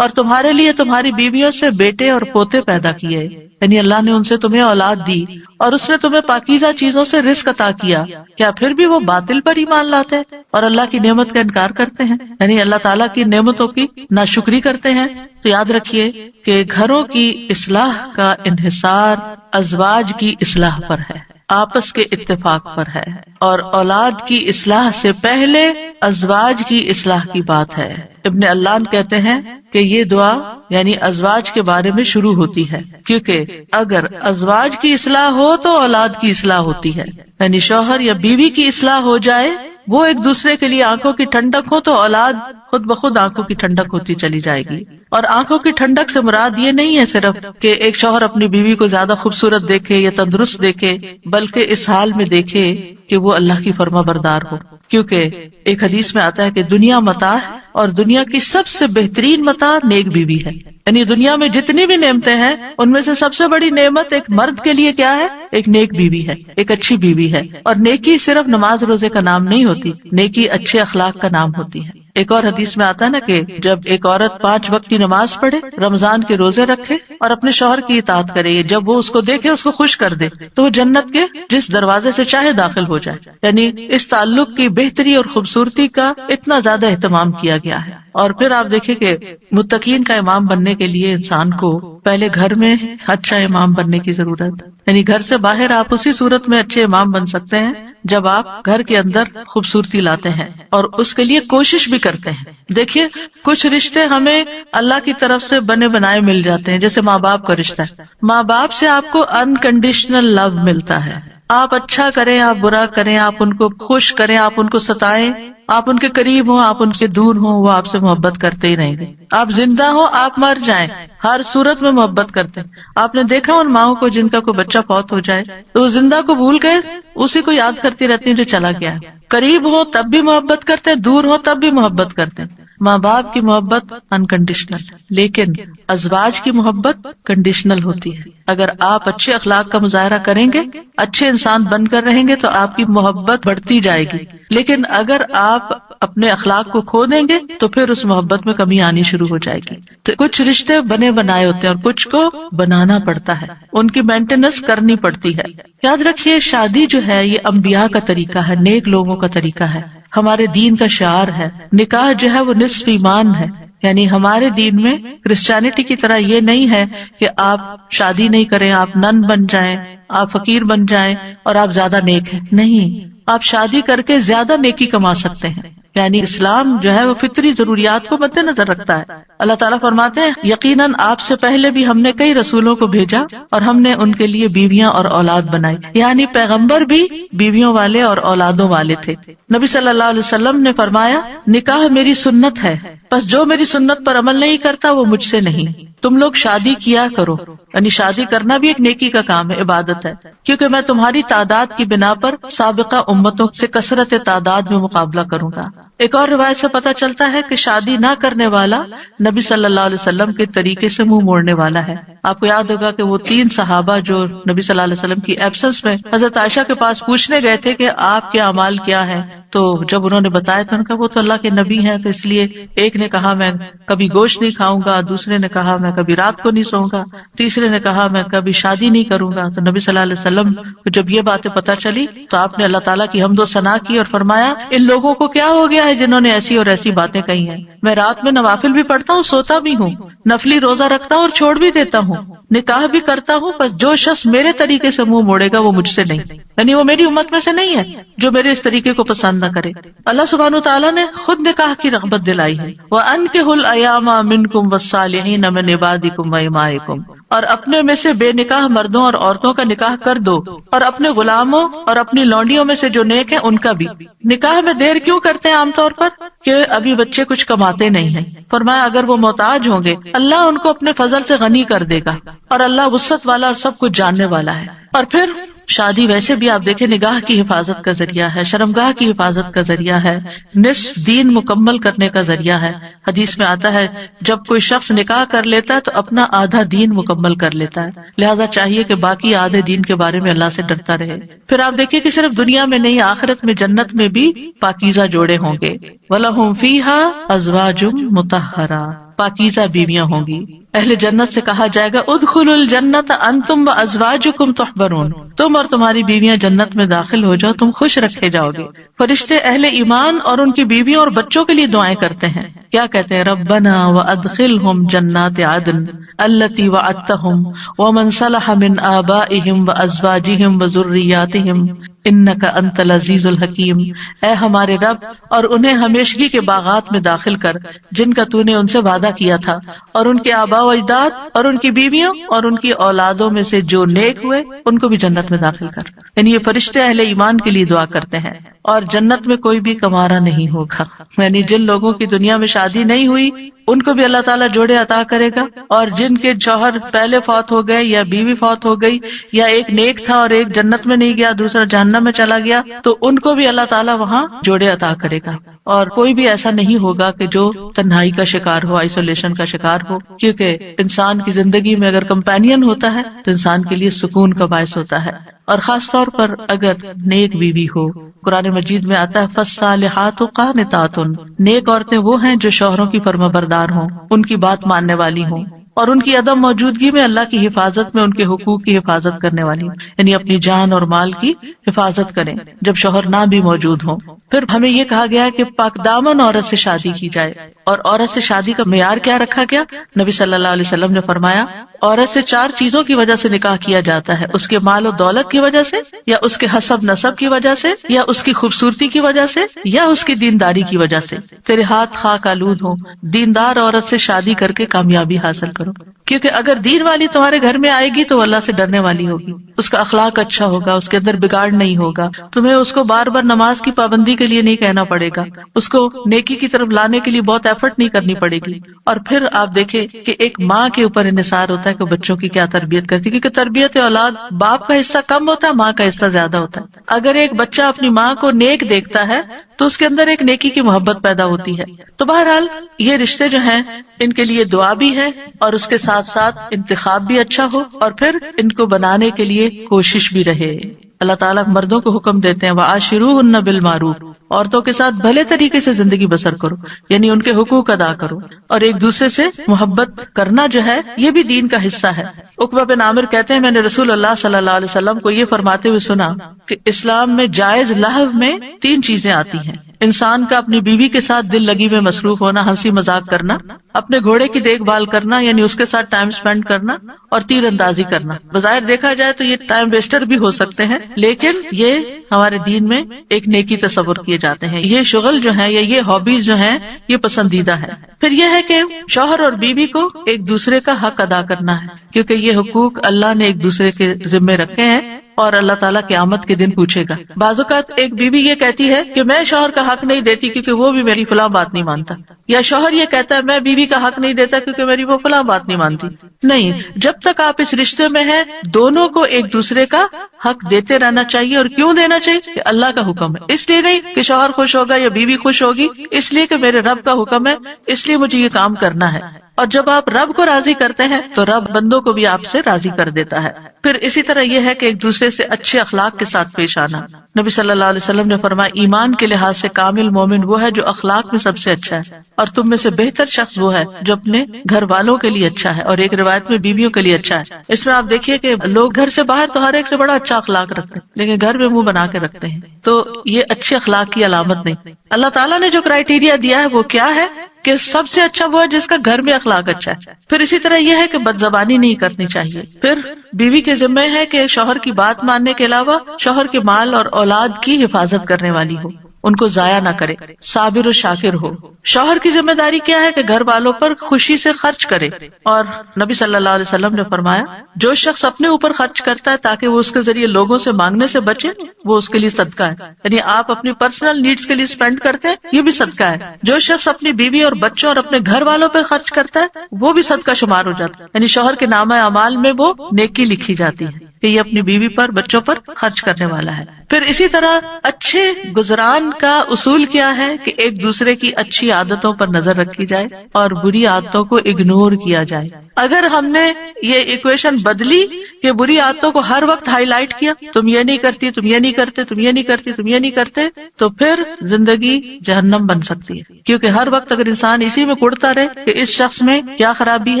اور تمہارے لیے تمہاری بیویوں سے بیٹے اور پوتے پیدا کیے، یعنی اللہ نے ان سے تمہیں اولاد دی اور اس نے تمہیں پاکیزہ چیزوں سے رزق عطا کیا. کیا پھر بھی وہ باطل پر ایمان لاتے ہیں اور اللہ کی نعمت کا انکار کرتے ہیں، یعنی اللہ تعالیٰ کی نعمتوں کی ناشکری کرتے ہیں؟ تو یاد رکھیے کہ گھروں کی اصلاح کا انحصار ازواج کی اصلاح پر ہے، آپس کے اتفاق پر ہے، اور اولاد کی اصلاح سے پہلے ازواج کی اصلاح کی بات ہے. ابن علان کہتے ہیں کہ یہ دعا یعنی ازواج کے بارے میں شروع ہوتی ہے، کیونکہ اگر ازواج کی اصلاح ہو تو اولاد کی اصلاح ہوتی ہے. یعنی شوہر یا بیوی کی اصلاح ہو جائے، وہ ایک دوسرے کے لیے آنکھوں کی ٹھنڈک ہو، تو اولاد خود بخود آنکھوں کی ٹھنڈک ہوتی چلی جائے گی. اور آنکھوں کی ٹھنڈک سے مراد یہ نہیں ہے صرف کہ ایک شوہر اپنی بیوی کو زیادہ خوبصورت دیکھے یا تندرست دیکھے، بلکہ اس حال میں دیکھے کہ وہ اللہ کی فرما بردار ہو. کیونکہ ایک حدیث میں آتا ہے کہ دنیا متاع ہے اور دنیا کی سب سے بہترین متاع نیک بیوی ہے. یعنی دنیا میں جتنی بھی نعمتیں ہیں ان میں سے سب سے بڑی نعمت ایک مرد کے لیے کیا ہے؟ ایک نیک بیوی ہے، ایک اچھی بیوی ہے. اور نیکی صرف نماز روزے کا نام نہیں ہوتی، نیکی اچھے اخلاق کا نام ہوتی ہے. ایک اور حدیث میں آتا ہے نا کہ جب ایک عورت 5 وقت کی نماز پڑھے، رمضان کے روزے رکھے اور اپنے شوہر کی اطاعت کرے، جب وہ اس کو دیکھے، اس کو خوش کر دے، تو وہ جنت کے جس دروازے سے چاہے داخل ہو جائے. یعنی اس تعلق کی بہتری اور خوبصورتی کا اتنا زیادہ اہتمام کیا گیا ہے. اور پھر آپ دیکھیں کہ متقین کا امام بننے کے لیے انسان کو پہلے گھر میں اچھا امام بننے کی ضرورت ہے. یعنی گھر سے باہر آپ اسی صورت میں اچھے امام بن سکتے ہیں جب آپ گھر کے اندر خوبصورتی لاتے ہیں اور اس کے لیے کوشش بھی کرتے ہیں. دیکھیے کچھ رشتے ہمیں اللہ کی طرف سے بنے بنائے مل جاتے ہیں، جیسے ماں باپ کا رشتہ ہے. ماں باپ سے آپ کو انکنڈیشنل لو ملتا ہے. آپ اچھا کریں، آپ برا کریں، آپ ان کو خوش کریں، آپ ان کو ستائیں، آپ ان کے قریب ہوں، آپ ان سے دور ہوں، وہ آپ سے محبت کرتے ہی رہیں گے. آپ زندہ ہوں، آپ مر جائیں، ہر صورت میں محبت کرتے ہیں. آپ نے دیکھا ان ماؤں کو جن کا کوئی بچہ فوت ہو جائے تو وہ زندہ کو بھول گئے اسی کو یاد کرتی رہتی ہیں جو چلا گیا ہے. قریب ہو تب بھی محبت کرتے ہیں، دور ہو تب بھی محبت کرتے ہیں. ماں باپ کی محبت انکنڈیشنل، لیکن ازواج کی محبت کنڈیشنل ہوتی ہے. اگر آپ اچھے اخلاق کا مظاہرہ کریں گے، اچھے انسان بن کر رہیں گے تو آپ کی محبت بڑھتی جائے گی. لیکن اگر آپ اپنے اخلاق کو کھو دیں گے تو پھر اس محبت میں کمی آنی شروع ہو جائے گی. تو کچھ رشتے بنے بنائے ہوتے ہیں اور کچھ کو بنانا پڑتا ہے، ان کی مینٹیننس کرنی پڑتی ہے. یاد رکھیے شادی جو ہے یہ انبیاء کا طریقہ ہے، نیک لوگوں کا طریقہ ہے، ہمارے دین کا شعار ہے. نکاح جو ہے وہ نصف ایمان ہے، یعنی ہمارے دین میں کرسچینٹی کی طرح یہ نہیں ہے کہ آپ شادی نہیں کریں، آپ نن بن جائیں، آپ فقیر بن جائیں اور آپ زیادہ نیک ہیں. نہیں، آپ شادی کر کے زیادہ نیکی کما سکتے ہیں. یعنی اسلام جو ہے وہ فطری ضروریات کو مد نظر رکھتا ہے. اللہ تعالیٰ فرماتے ہیں یقیناً آپ سے پہلے بھی ہم نے کئی رسولوں کو بھیجا اور ہم نے ان کے لیے بیویاں اور اولاد بنائی. یعنی پیغمبر بھی بیویوں والے اور اولادوں والے تھے. نبی صلی اللہ علیہ وسلم نے فرمایا نکاح میری سنت ہے، بس جو میری سنت پر عمل نہیں کرتا وہ مجھ سے نہیں. تم لوگ شادی کیا کرو، یعنی شادی کرنا بھی ایک نیکی کا کام ہے، عبادت ہے، کیونکہ میں تمہاری تعداد کی بنا پر سابقہ امتوں سے کثرت تعداد میں مقابلہ کروں گا. ایک اور روایت سے پتہ چلتا ہے کہ شادی نہ کرنے والا نبی صلی اللہ علیہ وسلم کے طریقے سے منہ موڑنے والا ہے. آپ کو یاد ہوگا کہ وہ 3 صحابہ جو نبی صلی اللہ علیہ وسلم کی ایبسنس میں حضرت عائشہ کے پاس پوچھنے گئے تھے کہ آپ کے اعمال کیا ہیں، تو جب انہوں نے بتایا تو انہوں نے کہا وہ تو اللہ کے نبی ہیں، تو اس لیے ایک نے کہا میں کبھی گوشت نہیں کھاؤں گا، دوسرے نے کہا میں کبھی رات کو نہیں سوؤں گا، تیسرے نے کہا میں کبھی شادی نہیں کروں گا. تو نبی صلی اللہ علیہ وسلم کو جب یہ باتیں پتہ چلی تو آپ نے اللہ تعالیٰ کی حمد و ثنا کی اور فرمایا ان لوگوں کو کیا ہو گیا ہے جنہوں نے ایسی اور ایسی باتیں کہی ہیں. میں رات میں نوافل بھی پڑھتا ہوں، سوتا بھی ہوں، نفلی روزہ رکھتا ہوں اور چھوڑ بھی دیتا ہوں، نکاح بھی کرتا ہوں، بس جو شخص میرے طریقے سے منہ موڑے گا وہ مجھ سے نہیں، یعنی وہ میری امت میں سے نہیں ہے جو میرے اس طریقے کو پسند نہ کرے. اللہ سبحانہ وتعالیٰ نے خود نکاح کی رغبت دلائی ہے. وَأَنكِحُوا الْأَيَامَ مِنكُمْ وَالصَّالِحِينَ مِنْ عِبَادِكُمْ وَإِمَائِكُمْ، اور اپنے میں سے بے نکاح مردوں اور عورتوں کا نکاح کر دو، اور اپنے غلاموں اور اپنی لونڈیوں میں سے جو نیک ہیں ان کا بھی. نکاح میں دیر کیوں کرتے ہیں عام طور پر؟ کہ ابھی بچے کچھ کماتے نہیں ہیں. فرمایا اگر وہ محتاج ہوں گے اللہ ان کو اپنے فضل سے غنی کر دے گا، اور اللہ وسعت والا اور سب کچھ جاننے والا ہے. اور پھر شادی ویسے بھی آپ دیکھیں نگاہ کی حفاظت کا ذریعہ ہے، شرمگاہ کی حفاظت کا ذریعہ ہے، نصف دین مکمل کرنے کا ذریعہ ہے. حدیث میں آتا ہے جب کوئی شخص نکاح کر لیتا ہے تو اپنا آدھا دین مکمل کر لیتا ہے، لہذا چاہیے کہ باقی آدھے دین کے بارے میں اللہ سے ڈرتا رہے. پھر آپ دیکھیں کہ صرف دنیا میں نہیں آخرت میں جنت میں بھی پاکیزہ جوڑے ہوں گے. وَلَهُمْ فِيهَا أَزْوَاجٌ مُطَهَّرَةٌ، پاکیزہ بیویاں ہوں گی. اہل جنت سے کہا جائے گا ادخلوا الجنت انتم وازواجکم تحبرون، تم اور تمہاری بیویاں جنت میں داخل ہو جاؤ، تم خوش رکھے جاؤ گے. فرشتے اہل ایمان اور ان کی بیویوں اور بچوں کے لیے دعائیں کرتے ہیں. کیا کہتے ہیں؟ ربنا وادخلهم جنات عدن التي وعدتهم ومن صلح من آبائهم وازواجهم وذرياتهم انک انت العزیز الحکیم. اے ہمارے رب، اور انہیں ہمیشگی کے باغات میں داخل کر جن کا تو نے ان سے وعدہ کیا تھا، اور ان کے آباء و اجداد اور ان کی بیویوں اور ان کی اولادوں میں سے جو نیک ہوئے ان کو بھی جنت میں داخل کر. یعنی یہ فرشتے اہل ایمان کے لیے دعا کرتے ہیں. اور جنت میں کوئی بھی کمارا نہیں ہوگا، یعنی جن لوگوں کی دنیا میں شادی نہیں ہوئی ان کو بھی اللہ تعالیٰ جوڑے عطا کرے گا، اور جن کے شوہر پہلے فوت ہو گئے یا بیوی فوت ہو گئی یا ایک نیک تھا اور ایک جنت میں نہیں گیا دوسرا جہنم میں چلا گیا تو ان کو بھی اللہ تعالیٰ وہاں جوڑے عطا کرے گا. اور کوئی بھی ایسا نہیں ہوگا کہ جو تنہائی کا شکار ہو، آئسولیشن کا شکار ہو، کیونکہ انسان کی زندگی میں اگر کمپینین ہوتا ہے تو انسان کے لیے سکون کا باعث ہوتا ہے. اور خاص طور پر اگر نیک بیوی ہو. قرآن مجید میں آتا ہے فالصالحات قانتات، نیک عورتیں وہ ہیں جو شوہروں کی فرما بردار ہوں، ان کی بات ماننے والی ہوں، اور ان کی عدم موجودگی میں اللہ کی حفاظت میں ان کے حقوق کی حفاظت کرنے والی ہوں، یعنی اپنی جان اور مال کی حفاظت کریں جب شوہر نہ بھی موجود ہوں. پھر ہمیں یہ کہا گیا ہے کہ پاک دامن عورت سے شادی کی جائے. اور عورت سے شادی کا معیار کیا رکھا گیا؟ نبی صلی اللہ علیہ وسلم نے فرمایا عورت سے 4 چیزوں کی وجہ سے نکاح کیا جاتا ہے، اس کے مال و دولت کی وجہ سے، یا اس کے حسب نسب کی وجہ سے، یا اس کی خوبصورتی کی وجہ سے، یا اس کی دینداری کی وجہ سے. تیرے ہاتھ خاک آلود ہوں، دیندار عورت سے شادی کر کے کامیابی حاصل کرو. کیونکہ اگر دین والی تمہارے گھر میں آئے گی تو وہ اللہ سے ڈرنے والی ہوگی، اس کا اخلاق اچھا ہوگا، اس کے اندر بگاڑ نہیں ہوگا، تمہیں اس کو بار بار نماز کی پابندی کے لیے نہیں کہنا پڑے گا، اس کو نیکی کی طرف لانے کے لیے بہت ایفرٹ نہیں کرنی پڑے گی۔ اور پھر آپ دیکھیں کہ ایک ماں کے اوپر انحصار ہوتا ہے کہ بچوں کی کیا تربیت کرتی ہے، کیونکہ تربیت اولاد باپ کا حصہ کم ہوتا ہے، ماں کا حصہ زیادہ ہوتا ہے۔ اگر ایک بچہ اپنی ماں کو نیک دیکھتا ہے تو اس کے اندر ایک نیکی کی محبت پیدا ہوتی ہے۔ تو بہرحال یہ رشتے جو ہیں ان کے لیے دعا بھی ہے اور اس کے ساتھ ساتھ انتخاب بھی اچھا ہو، اور پھر ان کو بنانے کے لیے کوشش بھی رہے۔ اللہ تعالیٰ مردوں کو حکم دیتے ہیں وَعَاشِرُوهُنَّ بِالْمَعْرُوفِ، عورتوں کے ساتھ بھلے طریقے سے زندگی بسر کرو، یعنی ان کے حقوق ادا کرو، اور ایک دوسرے سے محبت کرنا جو ہے یہ بھی دین کا حصہ ہے۔ عقبہ بن عامر کہتے ہیں میں نے رسول اللہ صلی اللہ علیہ وسلم کو یہ فرماتے ہوئے سنا کہ اسلام میں جائز لہو میں 3 چیزیں آتی ہیں: انسان کا اپنی بیوی کے ساتھ دل لگی میں مصروف ہونا، ہنسی مذاق کرنا، اپنے گھوڑے کی دیکھ بھال کرنا یعنی اس کے ساتھ ٹائم سپینڈ کرنا، اور تیر اندازی کرنا۔ بظاہر دیکھا جائے تو یہ ٹائم ویسٹر بھی ہو سکتے ہیں، لیکن یہ ہمارے دین میں ایک نیکی تصور کیے جاتے ہیں۔ یہ شغل جو ہے یا یہ ہابیز جو ہیں یہ پسندیدہ ہے۔ پھر یہ ہے کہ شوہر اور بیوی کو ایک دوسرے کا حق ادا کرنا ہے، کیونکہ یہ حقوق اللہ نے ایک دوسرے کے ذمے رکھے ہیں اور اللہ تعالیٰ قیامت کے دن پوچھے گا۔ بعض اوقات ایک بیوی یہ کہتی ہے کہ میں شوہر کا حق نہیں دیتی کیونکہ وہ بھی میری فلاں بات نہیں مانتا، یا شوہر یہ کہتا ہے میں بیوی کا حق نہیں دیتا کیونکہ میری وہ فلاں بات نہیں مانتی۔ نہیں، جب تک آپ اس رشتے میں ہیں دونوں کو ایک دوسرے کا حق دیتے رہنا چاہیے۔ اور کیوں دینا چاہیے؟ کہ اللہ کا حکم ہے، اس لیے نہیں کہ شوہر خوش ہوگا یا بیوی خوش ہوگی، اس لیے کہ میرے رب کا حکم ہے، اس لیے مجھے یہ کام کرنا ہے۔ اور جب آپ رب کو راضی کرتے ہیں تو رب بندوں کو بھی آپ سے راضی کر دیتا ہے۔ پھر اسی طرح یہ ہے کہ ایک دوسرے سے اچھے اخلاق کے ساتھ پیش آنا۔ نبی صلی اللہ علیہ وسلم نے فرمایا ایمان کے لحاظ سے کامل مومن وہ ہے جو اخلاق میں سب سے اچھا ہے، اور تم میں سے بہتر شخص وہ ہے جو اپنے گھر والوں کے لیے اچھا ہے، اور ایک روایت میں بیویوں کے لیے اچھا ہے۔ اس میں آپ دیکھیے کہ لوگ گھر سے باہر تو ہر ایک سے بڑا اچھا اخلاق رکھتے ہیں، لیکن گھر میں منہ بنا کے رکھتے ہیں، تو یہ اچھے اخلاق کی علامت نہیں۔ اللہ تعالیٰ نے جو کرائیٹیریا دیا ہے وہ کیا ہے کہ سب سے اچھا وہ ہے جس کا گھر میں اخلاق اچھا ہے۔ پھر اسی طرح یہ ہے کہ بد زبانی نہیں کرنی چاہیے۔ پھر بیوی کے ذمہ ہے کہ شوہر کی بات ماننے کے علاوہ شوہر کے مال اور اولاد کی حفاظت کرنے والی ہو، ان کو ضائع نہ کرے، صابر و شاکر ہو۔ شوہر کی ذمہ داری کیا ہے کہ گھر والوں پر خوشی سے خرچ کرے، اور نبی صلی اللہ علیہ وسلم نے فرمایا جو شخص اپنے اوپر خرچ کرتا ہے تاکہ وہ اس کے ذریعے لوگوں سے مانگنے سے بچے وہ اس کے لیے صدقہ ہے، یعنی آپ اپنی پرسنل نیڈز کے لیے اسپینڈ کرتے ہیں یہ بھی صدقہ ہے۔ جو شخص اپنی بیوی اور بچوں اور اپنے گھر والوں پہ خرچ کرتا ہے وہ بھی صدقہ شمار ہو جاتا ہے، یعنی شوہر کے نامہ اعمال میں وہ نیکی لکھی جاتی ہے کہ یہ اپنی بیوی پر بچوں پر خرچ کرنے والا ہے۔ پھر اسی طرح اچھے گزران کا اصول کیا ہے کہ ایک دوسرے کی اچھی عادتوں پر نظر رکھی جائے اور بری عادتوں کو اگنور کیا جائے۔ اگر ہم نے یہ ایکویشن بدلی کہ بری عادتوں کو ہر وقت ہائی لائٹ کیا، تم یہ نہیں کرتی، تم یہ نہیں کرتے، تم یہ نہیں کرتی، تم یہ نہیں کرتے، تو پھر زندگی جہنم بن سکتی ہے۔ کیونکہ ہر وقت اگر انسان اسی میں کڑتا رہے کہ اس شخص میں کیا خرابی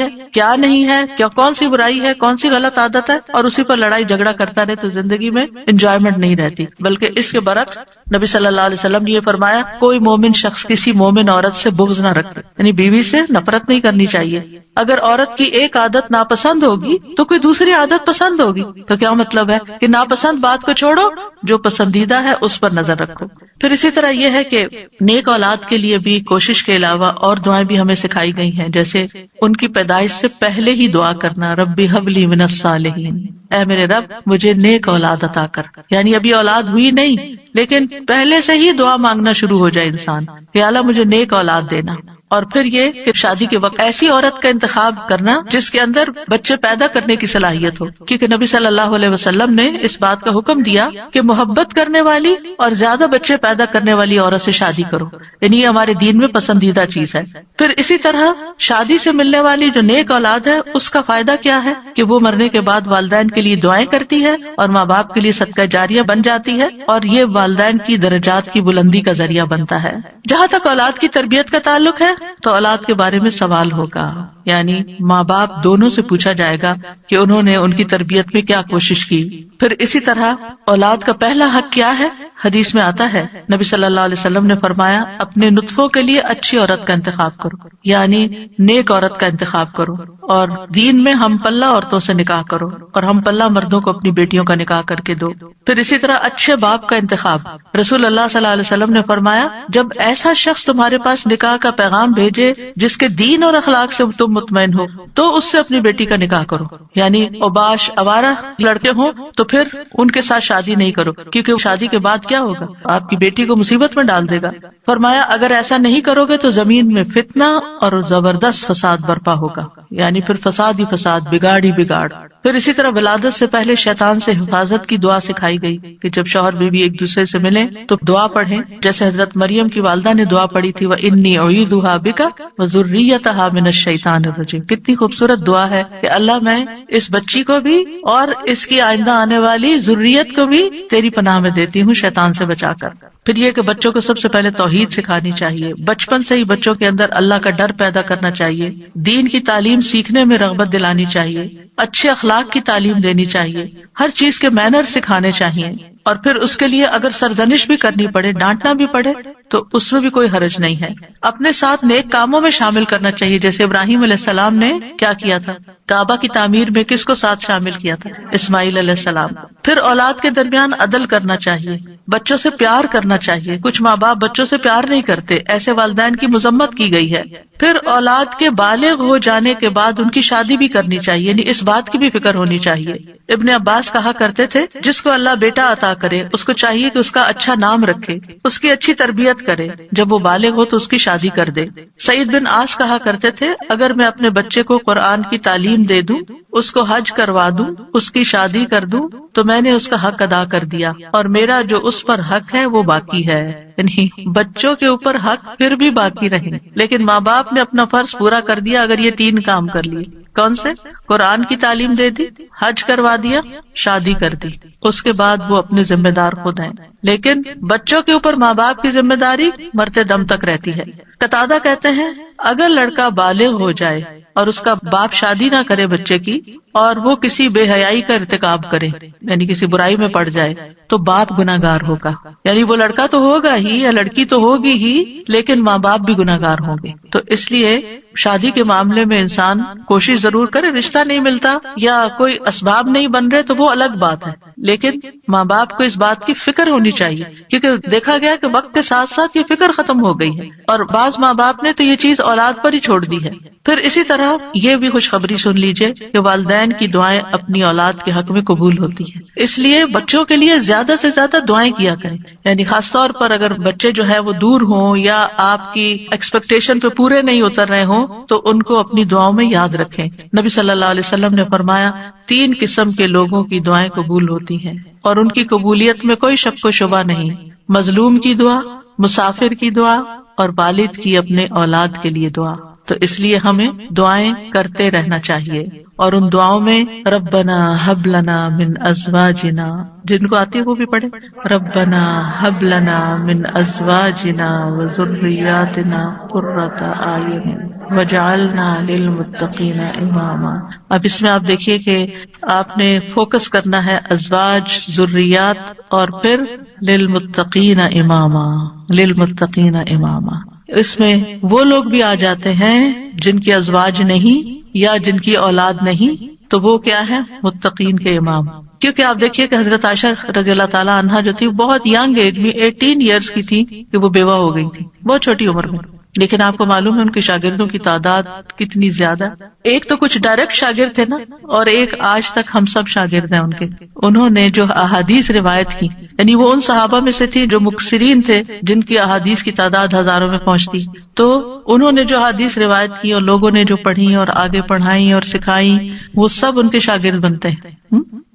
ہے، کیا نہیں ہے، کیا کون سی برائی ہے، کون سی غلط عادت ہے، اور اسی پر لڑائی جھگڑا کرتا رہے، تو زندگی میں انجوائمنٹ نہیں رہتی۔ بلکہ اس کے برعکس نبی صلی اللہ علیہ وسلم نے یہ فرمایا کوئی مومن شخص کسی مومن عورت سے بغض نہ رکھے، یعنی بیوی سے نفرت نہیں کرنی چاہیے۔ اگر عورت کی ایک عادت ناپسند ہوگی تو کوئی دوسری عادت پسند ہوگی، تو کیا مطلب ہے کہ ناپسند بات کو چھوڑو، جو پسندیدہ ہے اس پر نظر رکھو۔ پھر اسی طرح یہ ہے کہ نیک اولاد کے لیے بھی کوشش کے علاوہ اور دعائیں بھی ہمیں سکھائی گئی ہیں، جیسے ان کی پیدائش سے پہلے ہی دعا کرنا، ربی ہب لی من الصالحین، اے میرے رب مجھے نیک اولاد عطا کر، یعنی ابھی اولاد ہوئی نہیں لیکن پہلے سے ہی دعا مانگنا شروع ہو جائے انسان کہ اللہ مجھے نیک اولاد دینا۔ اور پھر یہ کہ شادی کے وقت ایسی عورت کا انتخاب کرنا جس کے اندر بچے پیدا کرنے کی صلاحیت ہو، کیونکہ نبی صلی اللہ علیہ وسلم نے اس بات کا حکم دیا کہ محبت کرنے والی اور زیادہ بچے پیدا کرنے والی عورت سے شادی کرو، یعنی یہ ہمارے دین میں پسندیدہ چیز ہے۔ پھر اسی طرح شادی سے ملنے والی جو نیک اولاد ہے اس کا فائدہ کیا ہے کہ وہ مرنے کے بعد والدین کے لیے دعائیں کرتی ہے اور ماں باپ کے لیے صدقہ جاریہ بن جاتی ہے، اور یہ والدین کی درجات کی بلندی کا ذریعہ بنتا ہے۔ جہاں تک اولاد کی تربیت کا تعلق ہے تو اولاد کے بارے میں سوال ہوگا، یعنی ماں باپ دونوں سے پوچھا جائے گا کہ انہوں نے ان کی تربیت میں کیا کوشش کی۔ پھر اسی طرح اولاد کا پہلا حق کیا ہے؟ حدیث میں آتا ہے نبی صلی اللہ علیہ وسلم نے فرمایا اپنے نطفوں کے لیے اچھی عورت کا انتخاب کرو، یعنی نیک عورت کا انتخاب کرو، اور دین میں ہم پلہ عورتوں سے نکاح کرو اور ہم پلہ مردوں کو اپنی بیٹیوں کا نکاح کر کے دو۔ پھر اسی طرح اچھے باپ کا انتخاب، رسول اللہ صلی اللہ علیہ وسلم نے فرمایا جب ایسا شخص تمہارے پاس نکاح کا پیغام بھیجے جس کے دین اور اخلاق سے تم مطمئن ہو تو اس سے اپنی بیٹی کا نکاح کرو، یعنی اوباش آوارہ لڑکے ہوں تو پھر ان کے ساتھ شادی نہیں کرو، کیونکہ شادی کے بعد کیا ہوگا، آپ کی بیٹی کو مصیبت میں ڈال دے گا۔ فرمایا اگر ایسا نہیں کرو گے تو زمین میں فتنہ اور زبردست فساد برپا ہوگا، یعنی پھر فساد ہی فساد، بگاڑ ہی بگاڑ۔ پھر اسی طرح ولادت سے پہلے شیطان سے حفاظت کی دعا سکھائی گئی کہ جب شوہر بیوی ایک دوسرے سے ملیں تو دعا پڑھیں، جیسے حضرت مریم کی والدہ نے دعا پڑھی تھی وَإِنِّي أُعِيذُهَا بِكَ وَذُرِّيَّتَهَا مِنَ الشَّيْطَانِ الرَّجِيمِ۔ کتنی خوبصورت دعا ہے کہ اللہ میں اس بچی کو بھی اور اس کی آئندہ آنے والی ذریت کو بھی تیری پناہ میں دیتی ہوں شیطان سے بچا کر۔ پھر یہ کہ بچوں کو سب سے پہلے توحید سکھانی چاہیے، بچپن سے ہی بچوں کے اندر اللہ کا ڈر پیدا کرنا چاہیے، دین کی تعلیم سیکھنے میں رغبت دلانی چاہیے، اچھے اخلاق کی تعلیم دینی چاہیے، ہر چیز کے مینر سکھانے چاہیے، اور پھر اس کے لیے اگر سرزنش بھی کرنی پڑے، ڈانٹنا بھی پڑے تو اس میں بھی کوئی حرج نہیں ہے۔ اپنے ساتھ نیک کاموں میں شامل کرنا چاہیے، جیسے ابراہیم علیہ السلام نے کیا کیا تھا، کعبہ کی تعمیر میں کس کو ساتھ شامل کیا تھا، اسماعیل علیہ السلام۔ پھر اولاد کے درمیان عدل کرنا چاہیے، بچوں سے پیار کرنا چاہیے، کچھ ماں باپ بچوں سے پیار نہیں کرتے، ایسے والدین کی مذمت کی گئی ہے۔ پھر اولاد کے بالغ ہو جانے کے بعد ان کی شادی بھی کرنی چاہیے، یعنی اس بات کی بھی فکر ہونی چاہیے۔ ابن عباس کہا کرتے تھے جس کو اللہ بیٹا عطا کرے اس کو چاہیے کہ اس کا اچھا نام رکھے، اس کی اچھی تربیت کرے، جب وہ بالغ ہو تو اس کی شادی کر دے۔ سعید بن عاص کہا کرتے تھے اگر میں اپنے بچے کو قرآن کی تعلیم دے دوں، اس کو حج کروا دوں، اس کی شادی کر دوں تو میں نے اس کا حق ادا کر دیا اور میرا جو اس پر حق ہے وہ باقی ہے۔ یعنی بچوں کے اوپر حق پھر بھی باقی رہیں، لیکن ماں باپ نے اپنا فرض پورا کر دیا اگر یہ 3 کام کر لیے۔ کون سے؟ قرآن کی تعلیم دے دی، حج کروا دیا، شادی کر دی، اس کے بعد وہ اپنے ذمہ دار خود ہیں۔ لیکن بچوں کے اوپر ماں باپ کی ذمہ داری مرتے دم تک رہتی ہے۔ قتادہ کہتے ہیں اگر لڑکا بالغ ہو جائے اور اس کا باپ شادی نہ کرے بچے کی اور وہ کسی بے حیائی کا ارتکاب کرے، یعنی کسی برائی میں پڑ جائے، تو باپ گناہگار ہوگا، یعنی وہ لڑکا تو ہوگا ہی یا لڑکی تو ہوگی ہی لیکن ماں باپ بھی گناہگار ہوں گے۔ تو اس لیے شادی کے معاملے میں انسان کوشش ضرور کرے، رشتہ نہیں ملتا یا کوئی اسباب نہیں بن رہے تو وہ الگ بات ہے، لیکن ماں باپ کو اس بات کی فکر ہونی چاہیے، کیونکہ دیکھا گیا کہ وقت کے ساتھ ساتھ یہ فکر ختم ہو گئی ہے اور بعض ماں باپ نے تو یہ چیز اولاد پر ہی چھوڑ دی ہے۔ پھر اسی طرح یہ بھی خوشخبری سن لیجئے کہ والدین کی دعائیں اپنی اولاد کے حق میں قبول ہوتی ہیں، اس لیے بچوں کے لیے زیادہ سے زیادہ دعائیں کیا کریں، یعنی خاص طور پر اگر بچے جو ہے وہ دور ہوں یا آپ کی ایکسپیکٹیشن پہ پورے نہیں اتر رہے ہوں تو ان کو اپنی دعاؤں میں یاد رکھیں۔ نبی صلی اللہ علیہ وسلم نے فرمایا 3 قسم کے لوگوں کی دعائیں قبول ہوتی ہیں اور ان کی قبولیت میں کوئی شک و شبہ نہیں، مظلوم کی دعا، مسافر کی دعا اور والد کی اپنے اولاد کے لیے دعا۔ تو اس لیے ہمیں دعائیں کرتے رہنا چاہیے، اور ان دعاؤں میں ربنا ہب لنا من ازواجنا، جن کو آتی ہے وہ بھی پڑھے، ربنا ہب لنا من ازواجنا وذریاتنا قرۃ اعین وجعلنا للمتقین اماما۔ اب اس میں آپ دیکھیے کہ آپ نے فوکس کرنا ہے ازواج، ذریات اور پھر للمتقین اماما، للمتقین اماما۔ اس میں وہ لوگ بھی آ جاتے ہیں جن کی ازواج نہیں یا جن کی اولاد نہیں، تو وہ کیا ہے؟ متقین کے امام۔ کیونکہ آپ دیکھیے کہ حضرت عائشہ رضی اللہ تعالیٰ عنہا جو تھی بہت ینگ ایج میں 18 ایئرس کی تھی کہ وہ بیوہ ہو گئی تھی، بہت چھوٹی عمر میں، لیکن آپ کو معلوم ہے ان کے شاگردوں کی تعداد کتنی زیادہ۔ ایک تو کچھ ڈائریکٹ شاگرد تھے نا، اور ایک آج تک ہم سب شاگرد ہیں ان کے۔ انہوں نے جو احادیث روایت کی، یعنی وہ ان صحابہ میں سے تھی جو مکثرین تھے، جن کی احادیث کی تعداد ہزاروں میں پہنچتی، تو انہوں نے جو احادیث روایت کی اور لوگوں نے جو پڑھی اور آگے پڑھائی اور سکھائی، وہ سب ان کے شاگرد بنتے ہیں۔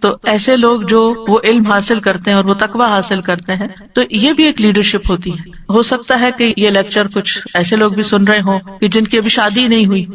تو ایسے لوگ جو وہ علم حاصل کرتے ہیں اور وہ تقویٰ حاصل کرتے ہیں، تو یہ بھی ایک لیڈرشپ ہوتی ہے۔ ہو سکتا ہے کہ یہ لیکچر کچھ ایسے لوگ بھی سن رہے ہوں کہ جن کی ابھی شادی نہیں ہوئی،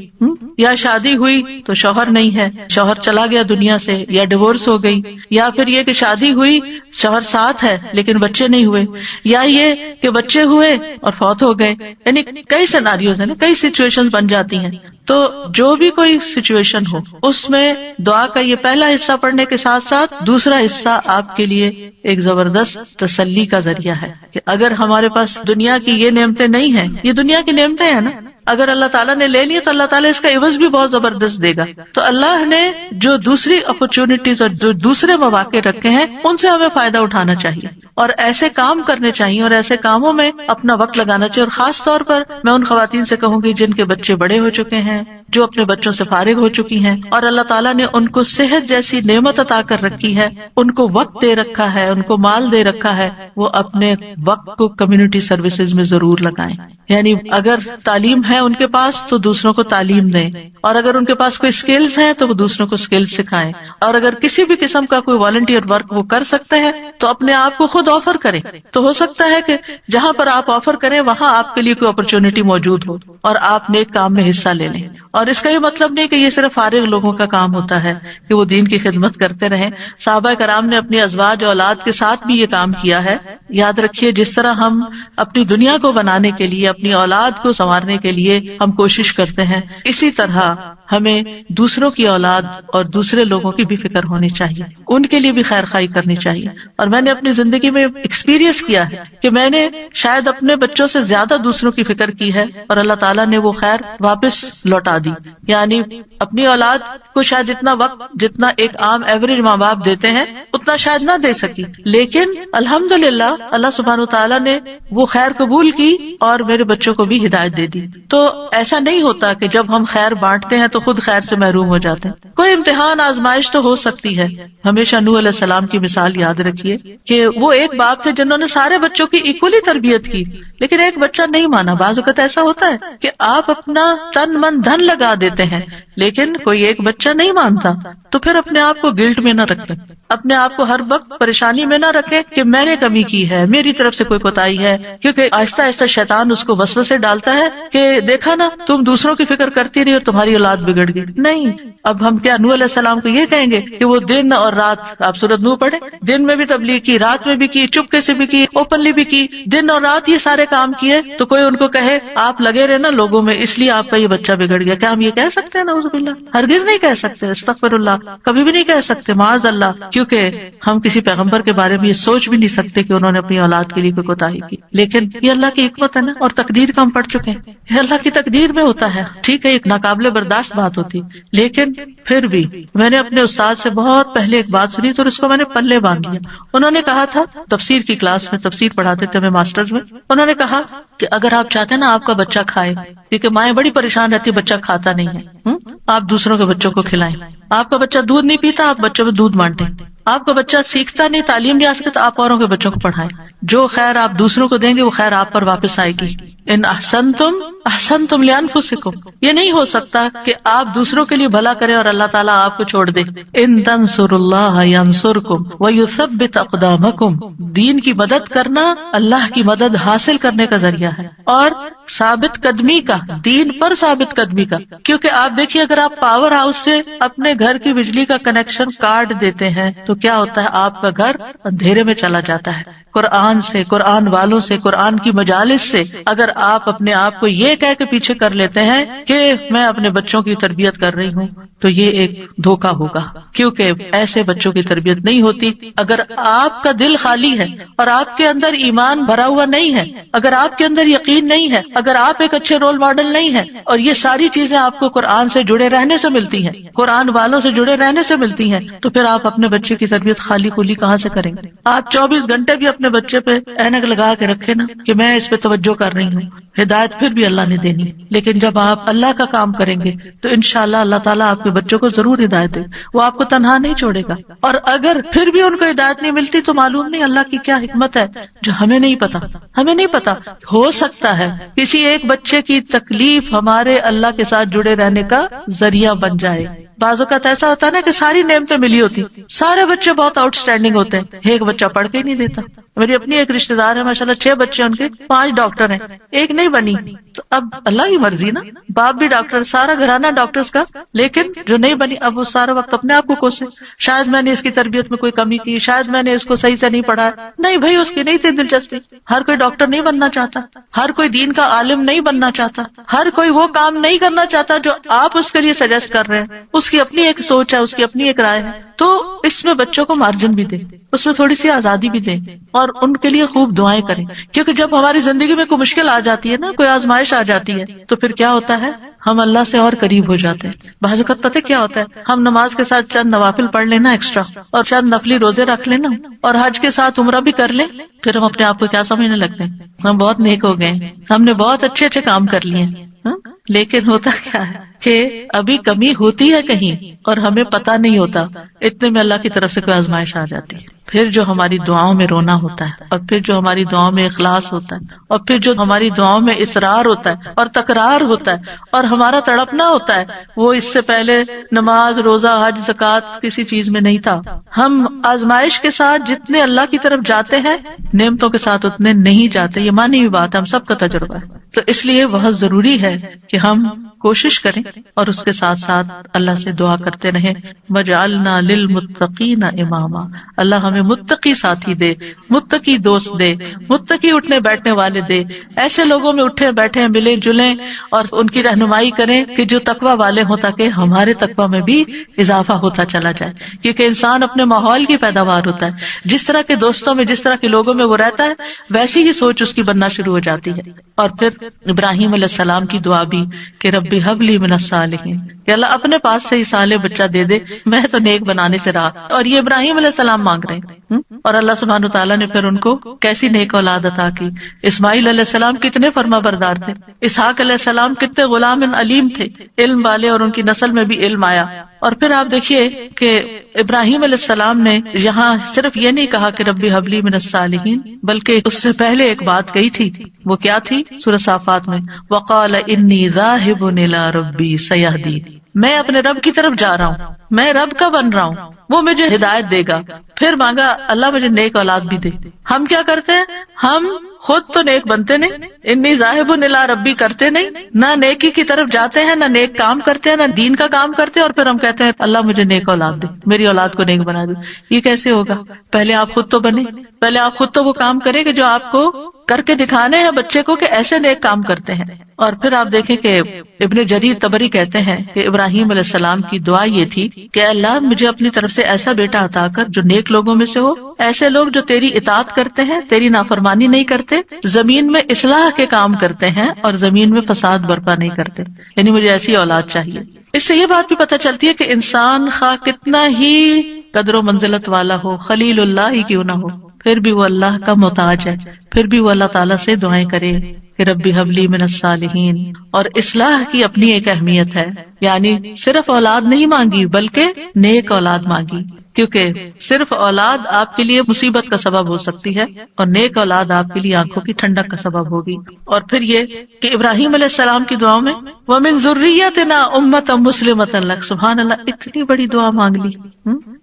یا شادی ہوئی تو شوہر نہیں ہے، شوہر چلا گیا دنیا سے، یا ڈیورس ہو گئی، یا پھر یہ کہ شادی ہوئی شوہر ساتھ ہے لیکن بچے نہیں ہوئے، یا یہ کہ بچے ہوئے اور فوت ہو گئے، یعنی کئی سیناریوز ہیں، کئی سچویشن بن جاتی ہیں۔ تو جو بھی کوئی سچویشن ہو اس میں دعا کا یہ پہلا حصہ پڑھنے کے ساتھ ساتھ دوسرا حصہ آپ کے لیے ایک زبردست تسلی کا ذریعہ ہے کہ اگر ہمارے پاس دنیا کی یہ نعمتیں نہیں ہیں، یہ دنیا کی نعمتیں ہیں نا، اگر اللہ تعالیٰ نے لے لی تو اللہ تعالیٰ اس کا عوض بھی بہت زبردست دے گا. تو اللہ نے جو دوسری اپرچونٹیز اور جو دوسرے مواقع رکھے ہیں ان سے ہمیں فائدہ اٹھانا چاہیے اور ایسے کام کرنے چاہیے اور ایسے کاموں میں اپنا وقت لگانا چاہیے. اور خاص طور پر میں ان خواتین سے کہوں گی جن کے بچے بڑے ہو چکے ہیں، جو اپنے بچوں سے فارغ ہو چکی ہیں اور اللہ تعالیٰ نے ان کو صحت جیسی نعمت عطا کر رکھی ہے، ان کو وقت دے رکھا ہے، ان کو مال دے رکھا ہے، وہ اپنے وقت کو کمیونٹی سروسز میں ضرور لگائیں. یعنی اگر تعلیم ہے ان کے پاس تو دوسروں کو تعلیم دیں، اور اگر ان کے پاس کوئی سکلز ہیں تو وہ دوسروں کو سکلز سکھائیں، اور اگر کسی بھی قسم کا کوئی والنٹیئر ورک وہ کر سکتے ہیں تو اپنے آپ کو خود آفر کریں. تو ہو سکتا ہے کہ جہاں پر آپ آفر کریں وہاں آپ کے لیے کوئی اپرچونٹی موجود ہو اور آپ نیک کام میں حصہ لے لیں. اور اس کا یہ مطلب نہیں کہ یہ صرف فارغ لوگوں کا کام ہوتا ہے کہ وہ دین کی خدمت کرتے رہیں. صحابہ کرام نے اپنی ازواج اور اولاد کے ساتھ بھی یہ کام کیا ہے. یاد رکھیے جس طرح ہم اپنی دنیا کو بنانے کے لیے، اپنی اولاد کو سنوارنے کے لیے ہم کوشش کرتے ہیں، اسی طرح ہمیں دوسروں کی اولاد اور دوسرے لوگوں کی بھی فکر ہونی چاہیے، ان کے لیے بھی خیر خواہی کرنی چاہیے. اور میں نے اپنی زندگی میں ایکسپیرینس کیا ہے کہ میں نے شاید اپنے بچوں سے زیادہ دوسروں کی فکر کی ہے اور اللہ تعالیٰ نے وہ خیر واپس لوٹا دی. یعنی اپنی اولاد کو شاید اتنا وقت جتنا ایک عام ایوریج ماں باپ دیتے ہیں اتنا شاید نہ دے سکی، لیکن الحمدللہ اللہ سبحانہ وتعالیٰ نے وہ خیر قبول کی اور میرے بچوں کو بھی ہدایت دے دی. تو ایسا نہیں ہوتا کہ جب ہم خیر بانٹتے ہیں تو خود خیر سے محروم ہو جاتے ہیں. کوئی امتحان آزمائش تو ہو سکتی ہے. ہمیشہ نوح علیہ السلام کی مثال یاد رکھیے کہ وہ ایک باپ تھے جنہوں نے سارے بچوں کی ایکولی تربیت کی، لیکن ایک بچہ نہیں مانا. بعض اوقات ایسا ہوتا ہے کہ آپ اپنا تن من دھن لگا دیتے ہیں لیکن کوئی ایک بچہ نہیں مانتا، تو پھر اپنے آپ کو گلٹ میں نہ رکھیں، اپنے آپ کو ہر وقت پریشانی میں نہ رکھیں کہ میں نے کمی کی ہے، میری طرف سے کوئی کوتاہی ہے. کیونکہ آہستہ آہستہ شیطان اس کو وسوسے ڈالتا ہے کہ دیکھا نا تم دوسروں کی فکر کرتی رہی اور تمہاری اولاد بگڑ گئی. نہیں، اب ہم کیا نوح علیہ السلام کو یہ کہیں گے کہ وہ دن اور رات، آپ سورۃ نوح پڑھیں، دن میں بھی تبلیغ کی، رات میں بھی کی، چپکے سے بھی کی، اوپنلی بھی کی، دن اور رات یہ سارے کام کیے، تو کوئی ان کو کہے آپ لگے رہے نا لوگوں میں اس لیے آپ کا یہ بچہ بگڑ گیا، کیا ہم یہ کہہ سکتے ہیں؟ نعوذ باللہ، ہرگز نہیں کہہ سکتے، استغفر اللہ، کبھی بھی نہیں کہہ سکتے، معاذ اللہ. کیونکہ ہم کسی پیغمبر کے بارے میں یہ سوچ بھی نہیں سکتے کہ انہوں نے اپنی اولاد کے لیے کوئی کوتاہی کی. لیکن یہ اللہ کی حکمت ہے نا، اور تقدیر کا ہم پڑھ چکے ہیں، یہ اللہ کی تقدیر میں ہوتا ہے. ٹھیک ہے ایک ناقابل برداشت بات ہوتی، لیکن پھر بھی میں نے اپنے استاد سے بہت پہلے ایک بات سنی تو اس کو میں نے پلے باندھ لیا. انہوں نے کہا تھا، تفسیر کی کلاس میں تفسیر پڑھاتے تھے ہمیں ماسٹرز میں، انہوں نے کہا کہ اگر آپ چاہتے ہیں نا آپ کا بچہ کھائے، کیونکہ مائیں بڑی پریشان رہتی بچہ کھاتا نہیں ہے، آپ دوسروں کے بچوں کو کھلائیں. آپ کا بچہ دودھ نہیں پیتا، آپ بچوں میں دودھ بانٹیں. آپ کا بچہ سیکھتا نہیں، تعلیم نہیں آ سکتا، تو آپ اوروں کے بچوں کو پڑھائیں. جو خیر آپ دوسروں کو دیں گے وہ خیر آپ پر واپس آئے گی. ان احسنتم احسنتم لانفسکم، یہ نہیں ہو سکتا کہ آپ دوسروں کے لیے بھلا کریں اور اللہ تعالیٰ آپ کو چھوڑ دے. ان تنصروا اللہ ینصرکم ویثبت اقدامکم، دین کی مدد کرنا اللہ کی مدد حاصل کرنے کا ذریعہ ہے اور ثابت قدمی کا، دین پر ثابت قدمی کا. کیونکہ آپ دیکھیے اگر آپ پاور ہاؤس سے اپنے گھر کی بجلی کا کنیکشن کاٹ دیتے ہیں تو کیا ہوتا ہے؟ آپ کا گھر اندھیرے میں چلا جاتا ہے. قرآن سے، قرآن والوں سے، قرآن کی مجالس سے اگر آپ اپنے آپ کو یہ کہہ کے پیچھے کر لیتے ہیں کہ میں اپنے بچوں کی تربیت کر رہی ہوں تو یہ ایک دھوکہ ہوگا، کیونکہ ایسے بچوں کی تربیت نہیں ہوتی. اگر آپ کا دل خالی ہے اور آپ کے اندر ایمان بھرا ہوا نہیں ہے، اگر آپ کے اندر یقین نہیں ہے، اگر آپ ایک اچھے رول ماڈل نہیں ہے، اور یہ ساری چیزیں آپ کو قرآن سے جڑے رہنے سے ملتی ہیں، قرآن والوں سے جڑے رہنے سے ملتی ہیں، تو پھر آپ اپنے بچے کی تربیت خالی خولی کہاں سے کریں گے؟ آپ 24 گھنٹے بھی اپنے بچے پہ اینک لگا کے رکھے نا کہ میں اس پہ توجہ کر رہی ہوں، ہدایت پھر بھی اللہ نے دینی. لیکن جب آپ اللہ کا کام کریں گے تو انشاءاللہ اللہ تعالیٰ آپ کے بچوں کو ضرور ہدایت دے، وہ آپ کو تنہا نہیں چھوڑے گا. اور اگر پھر بھی ان کو ہدایت نہیں ملتی تو معلوم نہیں اللہ کی کیا حکمت ہے جو ہمیں نہیں پتا. ہمیں نہیں پتا، ہو سکتا ہے کسی ایک بچے کی تکلیف ہمارے اللہ کے ساتھ جڑے رہنے کا ذریعہ بن جائے. بعض اوقات ایسا ہوتا ہے نا کہ ساری نعمتیں ملی ہوتی، سارے بچے بہت آؤٹ اسٹینڈنگ ہوتے ہیں، ایک بچہ پڑھ کے ہی نہیں دیتا. میری اپنی ایک رشتے دار ہے ماشاءاللہ 6 بچے ان کے 5 ڈاکٹر ہیں، ایک نہیں بنی، تو اب اللہ کی مرضی نا، باپ بھی ڈاکٹر، سارا گھرانہ ڈاکٹرز کا، لیکن جو نہیں بنی اب وہ سارا وقت اپنے آپ کو کوسے، شاید میں نے اس کی تربیت میں کوئی کمی کی، شاید میں نے اس کو صحیح سے نہیں پڑھایا، نہیں بھائی اس کی نہیں تھی دلچسپی، ہر کوئی ڈاکٹر نہیں بننا چاہتا، ہر کوئی دین کا عالم نہیں بننا چاہتا، ہر کوئی وہ کام نہیں کرنا چاہتا جو آپ اس کے لیے سجیسٹ کر رہے ہیں، اس کی اپنی ایک سوچ ہے، اس کی اپنی ایک رائے ہے، تو اس میں بچوں کو مارجن بھی دیں، اس میں تھوڑی سی آزادی بھی دیں اور ان کے لیے خوب دعائیں کریں، کیونکہ جب ہماری زندگی میں کوئی مشکل آ جاتی ہے نا، کوئی آزمائش آ جاتی ہے، تو پھر کیا ہوتا ہے، ہم اللہ سے اور قریب ہو جاتے ہیں۔ بعض اوقات پتہ کیا ہوتا ہے، ہم نماز کے ساتھ چند نوافل پڑھ لینا ایکسٹرا، اور چند نفلی روزے رکھ لینا، اور حج کے ساتھ عمرہ بھی کر لیں، پھر ہم اپنے آپ کو کیا سمجھنے لگتے ہیں، ہم بہت نیک ہو گئے، ہم نے بہت اچھے اچھے کام کر لیے ہیں، لیکن ہوتا کیا ہے کہ ابھی کمی ہوتی ہے کہیں اور ہمیں پتہ نہیں ہوتا، اتنے میں اللہ کی طرف سے کوئی آزمائش آ جاتی ہے، پھر جو ہماری دعاؤں میں رونا ہوتا ہے، اور پھر جو ہماری دعاؤں میں اخلاص ہوتا ہے، اور پھر جو ہماری دعاؤں میں اصرار ہوتا ہے اور تکرار ہوتا ہے اور ہمارا تڑپنا ہوتا ہے، وہ اس سے پہلے نماز روزہ حج زکوٰۃ کسی چیز میں نہیں تھا۔ ہم آزمائش کے ساتھ جتنے اللہ کی طرف جاتے ہیں، نعمتوں کے ساتھ اتنے نہیں جاتے، یہ مانی ہوئی بات ہے، ہم سب کا تجربہ ہے۔ تو اس لیے بہت ضروری ہے کہ ہم کوشش کریں اور اس کے ساتھ ساتھ اللہ سے دعا کرتے رہیں، وَجَعَلْنَا لِلْمُتَّقِينَ إِمَامًا، اللہ ہمیں متقی ساتھی دے، متقی دوست دے، متقی اٹھنے بیٹھنے والے دے، ایسے لوگوں میں اٹھے بیٹھے ملے جلیں اور ان کی رہنمائی کریں کہ جو تقوی والے ہوں، تاکہ ہمارے تقوی میں بھی اضافہ ہوتا چلا جائے، کیونکہ انسان اپنے ماحول کی پیداوار ہوتا ہے، جس طرح کے دوستوں میں جس طرح کے لوگوں میں وہ رہتا ہے ویسی ہی سوچ اس کی بننا شروع ہو جاتی ہے۔ اور پھر ابراہیم علیہ السلام کی دعا بھی کہ ربی حب لی من الصالحین، کہ اللہ اپنے پاس سے ہی صالح بچہ دے دے، میں تو نیک بنانے سے رہا، اور یہ ابراہیم علیہ السلام مانگ رہے ہیں، اور اللہ سبحانہ وتعالیٰ نے پھر ان کو کیسی نیک اولاد عطا کی۔ اسماعیل علیہ السلام کتنے فرما بردار تھے، اسحاق علیہ السلام کتنے غلام علیم تھے، علم والے، اور ان کی نسل میں بھی علم آیا۔ اور پھر آپ دیکھیے کہ ابراہیم علیہ السلام نے یہاں صرف یہ نہیں کہا کہ ربی حب لی من الصالحین، بلکہ اس سے پہلے ایک بات کہی تھی، وہ کیا تھی؟ سورہ صافات میں وقال انی ذاہب الی ربی سیہدین، میں اپنے رب کی طرف جا رہا ہوں، میں رب کا بن رہا ہوں، وہ مجھے ہدایت دے گا۔ پھر مانگا اللہ مجھے نیک اولاد بھی دے۔ ہم کیا کرتے ہیں، ہم خود تو نیک بنتے نہیں، انی ذاہب الی ربی کرتے نہیں، نہ نیکی کی طرف جاتے ہیں، نہ نیک کام کرتے ہیں، نہ دین کا کام کرتے ہیں، اور پھر ہم کہتے ہیں اللہ مجھے نیک اولاد دے، میری اولاد کو نیک بنا دے۔ یہ کیسے ہوگا؟ پہلے آپ خود تو بنے، پہلے آپ خود تو وہ کام کریں کہ جو آپ کو کر کے دکھانے ہیں بچے کو کہ ایسے نیک کام کرتے ہیں۔ اور پھر آپ دیکھیں کہ ابن جریر طبری کہتے ہیں کہ ابراہیم علیہ السلام کی دعا یہ تھی کہ اللہ مجھے اپنی طرف سے ایسا بیٹا عطا کر جو نیک لوگوں میں سے ہو، ایسے لوگ جو تیری اطاعت کرتے ہیں، تیری نافرمانی نہیں کرتے، زمین میں اصلاح کے کام کرتے ہیں اور زمین میں فساد برپا نہیں کرتے، یعنی مجھے ایسی اولاد چاہیے۔ اس سے یہ بات بھی پتہ چلتی ہے کہ انسان خواہ کتنا ہی قدر و منزلت والا ہو، خلیل اللہ ہی کیوں نہ ہو، پھر بھی وہ اللہ کا محتاج ہے، پھر بھی وہ اللہ تعالیٰ سے دعائیں کرے کہ ربی حب لی من الصالحین۔ اور اصلاح کی اپنی ایک اہمیت ہے، یعنی صرف اولاد نہیں مانگی بلکہ نیک اولاد مانگی، کیونکہ صرف اولاد آپ کے لیے مصیبت کا سبب ہو سکتی ہے، اور نیک اولاد آپ کے لیے آنکھوں کی ٹھنڈک کا سبب ہوگی۔ اور پھر یہ کہ ابراہیم علیہ السلام کی دعاؤں میں وَمِن ذُرِّيَّتِنَا أُمَّةً مُسْلِمَةً لَكَ، سبحان اللہ، اتنی بڑی دعا مانگ لی،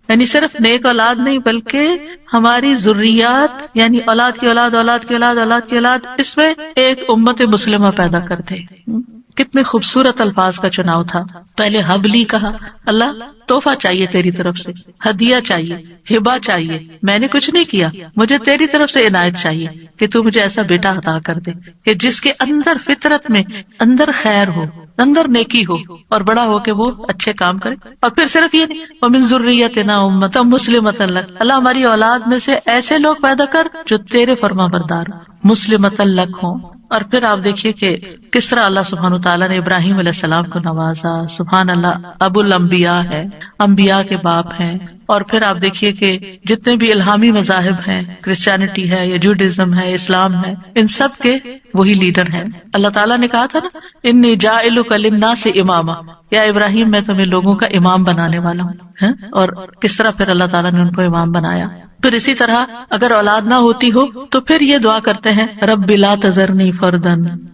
یعنی صرف نیک اولاد نہیں بلکہ ہماری ذریات، یعنی اولاد کی اولاد، اولاد کی اولاد، اولاد کی اولاد، اس میں ایک امت مسلمہ پیدا کرتے۔ کتنے خوبصورت الفاظ کا چناؤ تھا۔ پہلے حبلی کہا، اللہ تحفہ چاہیے تیری طرف سے، ہدیہ چاہیے، ہبہ چاہیے، میں نے کچھ نہیں کیا، مجھے تیری طرف سے عنایت چاہیے کہ تو مجھے ایسا بیٹا عطا کر دے کہ جس کے اندر فطرت میں اندر خیر ہو، اندر نیکی ہو، اور بڑا ہو کے وہ اچھے کام کرے۔ اور پھر صرف یہ نہیں، وَمِن ذُرِّيَّتِنَا أُمَّةً مُسْلِمَةً لَكَ، اللہ ہماری اولاد میں سے ایسے لوگ پیدا کر جو تیرے فرما بردار مسلمۃ لک ہوں۔ اور پھر آپ دیکھیے کہ کس طرح اللہ سبحانہ وتعالیٰ نے ابراہیم علیہ السلام کو نوازا۔ سبحان اللہ، ابو الانبیاء ہے، انبیاء کے باپ ہیں۔ اور پھر آپ دیکھیے کہ جتنے بھی الہامی مذاہب ہیں، کرسچینٹی ہے یا جوڈازم ہے، اسلام ہے، ان سب کے وہی لیڈر ہیں۔ اللہ تعالیٰ نے کہا تھا نا، انی جاعلک للناس اماما، یا ابراہیم میں تمہیں لوگوں کا امام بنانے والا ہوں۔ اور کس طرح پھر اللہ تعالیٰ نے ان کو امام بنایا۔ پھر اسی طرح اگر اولاد نہ ہوتی ہو تو پھر یہ دعا کرتے ہیں، رب لا تذرنی فردا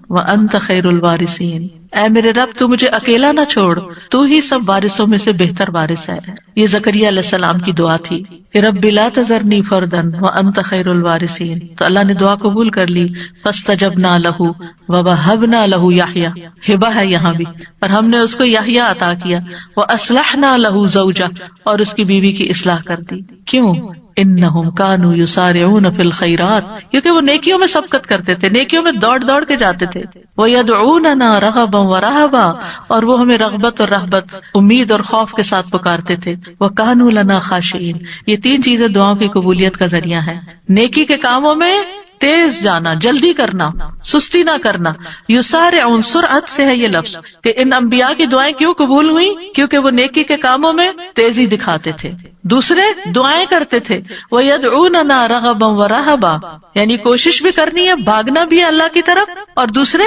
وانت خیر الوارثین، اے میرے رب تو مجھے اکیلا نہ چھوڑ، تو ہی سب وارثوں میں سے بہتر وارث ہے۔ یہ زکریا علیہ السلام کی دعا تھی کہ رب لا تذرنی فردا وانت خیر الوارثین، تو اللہ نے دعا قبول کر لی. فاستجبنا لہ ووہبنا لہ یحییٰ، ہبہ ہے یہاں بھی، اور ہم نے اس کو یحییٰ عطا کیا. واصلحنا لہ زوجہ، اور اس کی بیوی کی اصلاح کر دی. کیوں؟ انہم کانوا یسارعون فی الخیرات، کیونکہ وہ نیکیوں میں سبقت کرتے تھے، نیکیوں میں دوڑ دوڑ کے جاتے تھے. ویدعوننا رغبا ورہبا، اور وہ ہمیں رغبت اور رہبت، امید اور خوف کے ساتھ پکارتے تھے. وکانوا لنا خاشعین، یہ تین چیزیں دعاؤں کی قبولیت کا ذریعہ ہیں. نیکی کے کاموں میں تیز جانا، جلدی کرنا، سستی نہ کرنا. یسارعون، سرعت سے ہے یہ لفظ، کہ ان انبیاء کی دعائیں کیوں قبول ہوئی؟ کیونکہ وہ نیکی کے کاموں میں تیزی دکھاتے تھے. دوسرے دعائیں کرتے تھے. وَيَدْعُونَنَا رَغَبًا وَرَهَبًا، یعنی کوشش بھی کرنی ہے، بھاگنا بھی ہے اللہ کی طرف، اور دوسرے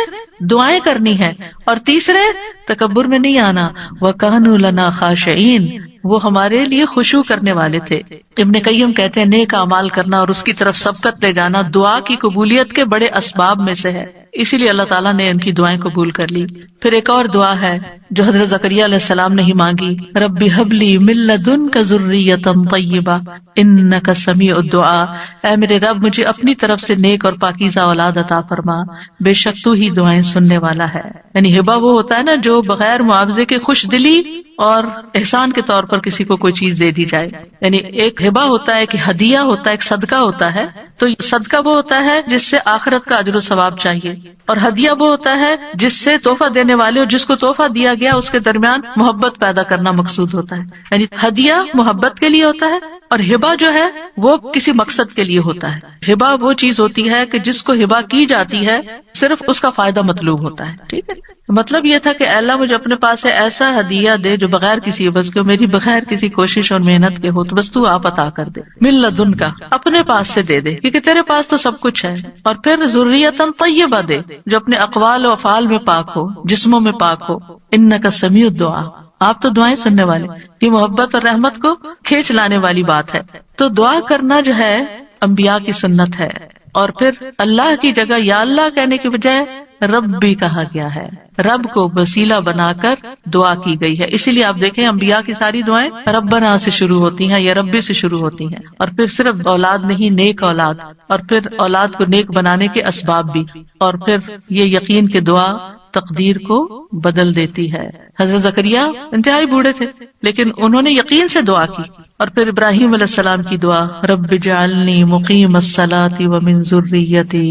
دعائیں کرنی ہے. اور تیسرے تکبر میں نہیں آنا. وَكَانُوا لَنَا خَاشِعِينَ، وہ ہمارے لیے خشوع کرنے والے تھے. ابن قیم کہتے ہیں نیک اعمال کرنا اور اس کی طرف سبقت لے جانا دعا کی قبولیت کے بڑے اسباب میں سے ہے، اسی لیے اللہ تعالیٰ نے ان کی دعائیں قبول کر لی. پھر ایک اور دعا ہے جو حضرت زکریا علیہ السلام نے ہی مانگی. رب ہب لی من لدنک ذریۃ طیبہ انک سمیع الدعاء، اے میرے رب مجھے اپنی طرف سے نیک اور پاکیزہ اولاد عطا فرما، بے شک تو ہی دعائیں سننے والا ہے. یعنی ہبہ وہ ہوتا ہے نا جو بغیر معاوضے کے خوش دلی اور احسان کے طور پر کسی کو کوئی چیز دے دی جائے. یعنی ایک ہبہ ہوتا ہے کہ ہدیہ ہوتا ہے، ایک صدقہ ہوتا ہے. تو صدقہ وہ ہوتا ہے جس سے آخرت کا اجر و ثواب چاہیے، اور ہدیہ وہ ہوتا ہے جس سے تحفہ دینے والے اور جس کو تحفہ دیا گیا اس کے درمیان محبت پیدا کرنا مقصود ہوتا ہے. یعنی ہدیہ محبت کے لیے ہوتا ہے، اور ہبہ جو ہے وہ کسی مقصد کے لیے ہوتا ہے. ہبہ وہ چیز ہوتی ہے کہ جس کو ہبہ کی جاتی ہے صرف اس کا فائدہ مطلوب ہوتا ہے. ٹھیک ہے، مطلب یہ تھا کہ اللہ مجھے اپنے پاس سے ایسا ہدیہ دے جو بغیر کسی عوض کے، میری بغیر کسی کوشش اور محنت کے ہو، تو بس تو آپ عطا کر دے. من لدن کا، اپنے پاس سے دے دے، کیونکہ تیرے پاس تو سب کچھ ہے. اور پھر ذریۃ طیبہ دے جو اپنے اقوال و افعال میں پاک ہو، جسموں میں پاک ہو. انک سمیع الدعاء، آپ تو دعائیں سننے والے. یہ محبت اور رحمت کو کھینچ لانے والی بات ہے. تو دعا کرنا جو ہے انبیاء کی سنت ہے. اور پھر اللہ کی جگہ یا اللہ کہنے کی بجائے رب بھی کہا گیا ہے، رب کو وسیلہ بنا کر دعا کی گئی ہے. اسی لیے آپ دیکھیں انبیاء کی ساری دعائیں ربنا سے شروع ہوتی ہیں یا ربی سے شروع ہوتی ہیں. اور پھر صرف اولاد نہیں، نیک اولاد، اور پھر اولاد کو نیک بنانے کے اسباب بھی. اور پھر یہ یقین کہ دعا تقدیر کو بدل دیتی ہے. حضرت زکریا انتہائی بوڑھے تھے لیکن انہوں نے یقین سے دعا کی. اور پھر ابراہیم علیہ السلام کی دعا، رب اجعلنی مقیم الصلاۃ ومن ذریتی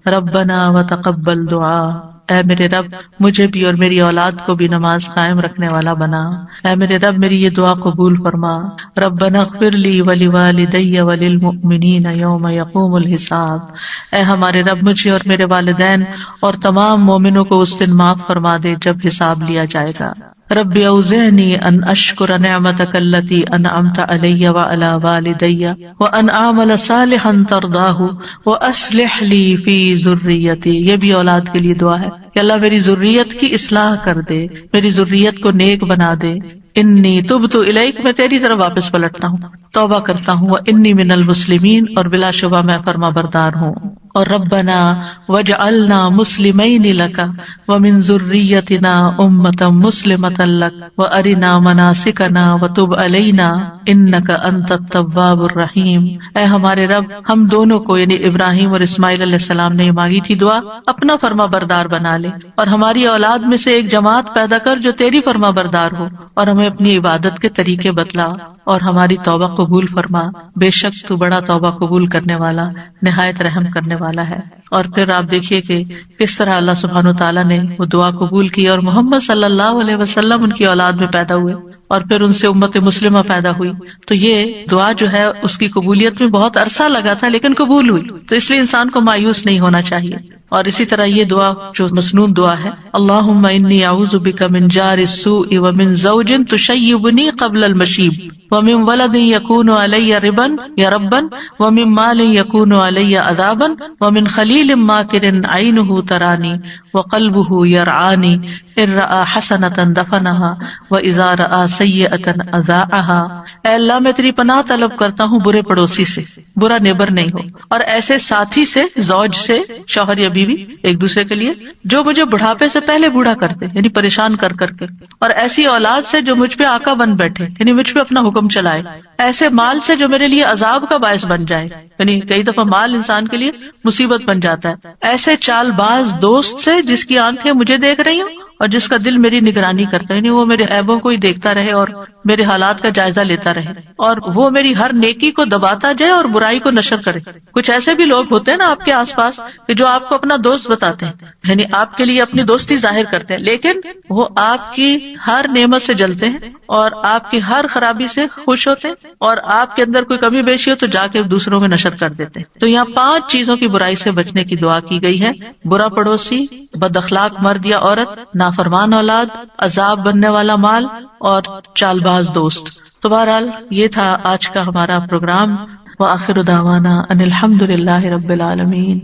ربنا وتقبل دعا، اے میرے رب مجھے بھی اور میری اولاد کو بھی نماز قائم رکھنے والا بنا. اے میرے رب میری یہ دعا قبول فرما. ربنا اغفر لی ولوالدی وللمؤمنین یوم یقوم الحساب، اے ہمارے رب مجھے اور میرے والدین اور تمام مومنوں کو اس دن معاف فرما دے جب حساب لیا جائے گا. رب اوزعنی ان اشکر نعمتک التی انعمت علی وعلی والدی وان اعمل صالحا ترضاہ واصلح لی فی ذریتی. یہ بھی اولاد کے لیے دعا ہے کہ اللہ میری ذریت کی اصلاح کر دے، میری ذریت کو نیک بنا دے. انی تبت الیک، میں تیری طرف واپس پلٹتا ہوں، توبہ کرتا ہوں. وانی من المسلمین، اور بلا شبہ میں فرما بردار ہوں. اور ربنا واجعلنا مسلمین لک ومن ذریتنا امۃ مسلمۃ لک وارنا مناسکنا وتب علینا انک انت التواب الرحیم. اے ہمارے رب ہم دونوں کو، یعنی ابراہیم اور اسماعیل علیہ السلام نے مانگی تھی دعا، اپنا فرما بردار بنا لے، اور ہماری اولاد میں سے ایک جماعت پیدا کر جو تیری فرما بردار ہو، اور ہمیں اپنی عبادت کے طریقے بتلا اور ہماری توبہ قبول فرما. بے شک تو بڑا توبہ قبول کرنے والا، نہایت رحم کرنے والا ہے. اور پھر آپ دیکھیے کہ کس طرح اللہ سبحانہ وتعالیٰ نے وہ دعا قبول کی، اور محمد صلی اللہ علیہ وسلم ان کی اولاد میں پیدا ہوئے، اور پھر ان سے امت مسلمہ پیدا ہوئی. تو یہ دعا جو ہے اس کی قبولیت میں بہت عرصہ لگا تھا لیکن قبول ہوئی. تو اس لیے انسان کو مایوس نہیں ہونا چاہیے. اور اسی طرح یہ دعا جو مسنون دعا ہے، اللہم انی اعوذ بک من جار السوء ومن زوج تشیبنی قبل المشیب ومن ولد یکون علی ربا ومن مال یکون علی عذابا ومن خلیل ماکر عینہ ترانی وقلبہ یرعانی ان رأى حسنۃ دفنها واذا رأى سیئۃ اذاعها. اے اللہ میں تیری پناہ طلب کرتا ہوں برے پڑوسی سے، برا نیبر نہیں ہو، اور ایسے ساتھی سے، زوج سے، شوہر یا بیوی ایک دوسرے کے لیے، جو مجھے بڑھاپے سے پہلے بوڑھا کرتے، یعنی پریشان کر کر کے، اور ایسی اولاد سے جو مجھ پہ آقا بن بیٹھے، یعنی مجھ پہ اپنا حکم چلائے. ایسے مال سے جو میرے لیے عذاب کا باعث بن جائے، یعنی کئی دفعہ مال انسان کے لیے مصیبت بن جاتا ہے، ایسے چال باز دوست سے جس کی آنکھیں مجھے دیکھ رہی ہوں اور جس کا دل میری نگرانی کرتا ہے، یعنی وہ میرے عیبوں کو ہی دیکھتا رہے اور میرے حالات کا جائزہ لیتا رہے، اور وہ میری ہر نیکی کو دباتا جائے اور برائی کو نشر کرے۔ کچھ ایسے بھی لوگ ہوتے ہیں نا آپ کے آس پاس کہ جو آپ کو اپنا دوست بتاتے ہیں، یعنی آپ کے لیے اپنی دوستی ظاہر کرتے ہیں، لیکن وہ آپ کی ہر نعمت سے جلتے ہیں اور آپ کی ہر خرابی سے خوش ہوتے ہیں، اور آپ کے اندر کوئی کمی بیشی ہو تو جا کے دوسروں میں نشر کر دیتے ہیں۔ تو یہاں 5 چیزوں کی برائی سے بچنے کی دعا کی گئی ہے: برا پڑوسی، بد اخلاق مرد یا عورت، نافرمان اولاد، عذاب بننے والا مال اور چال باز دوست۔ تو بہرحال یہ تھا آج کا ہمارا پروگرام۔ وآخر دعوانا ان الحمد للہ رب العالمین۔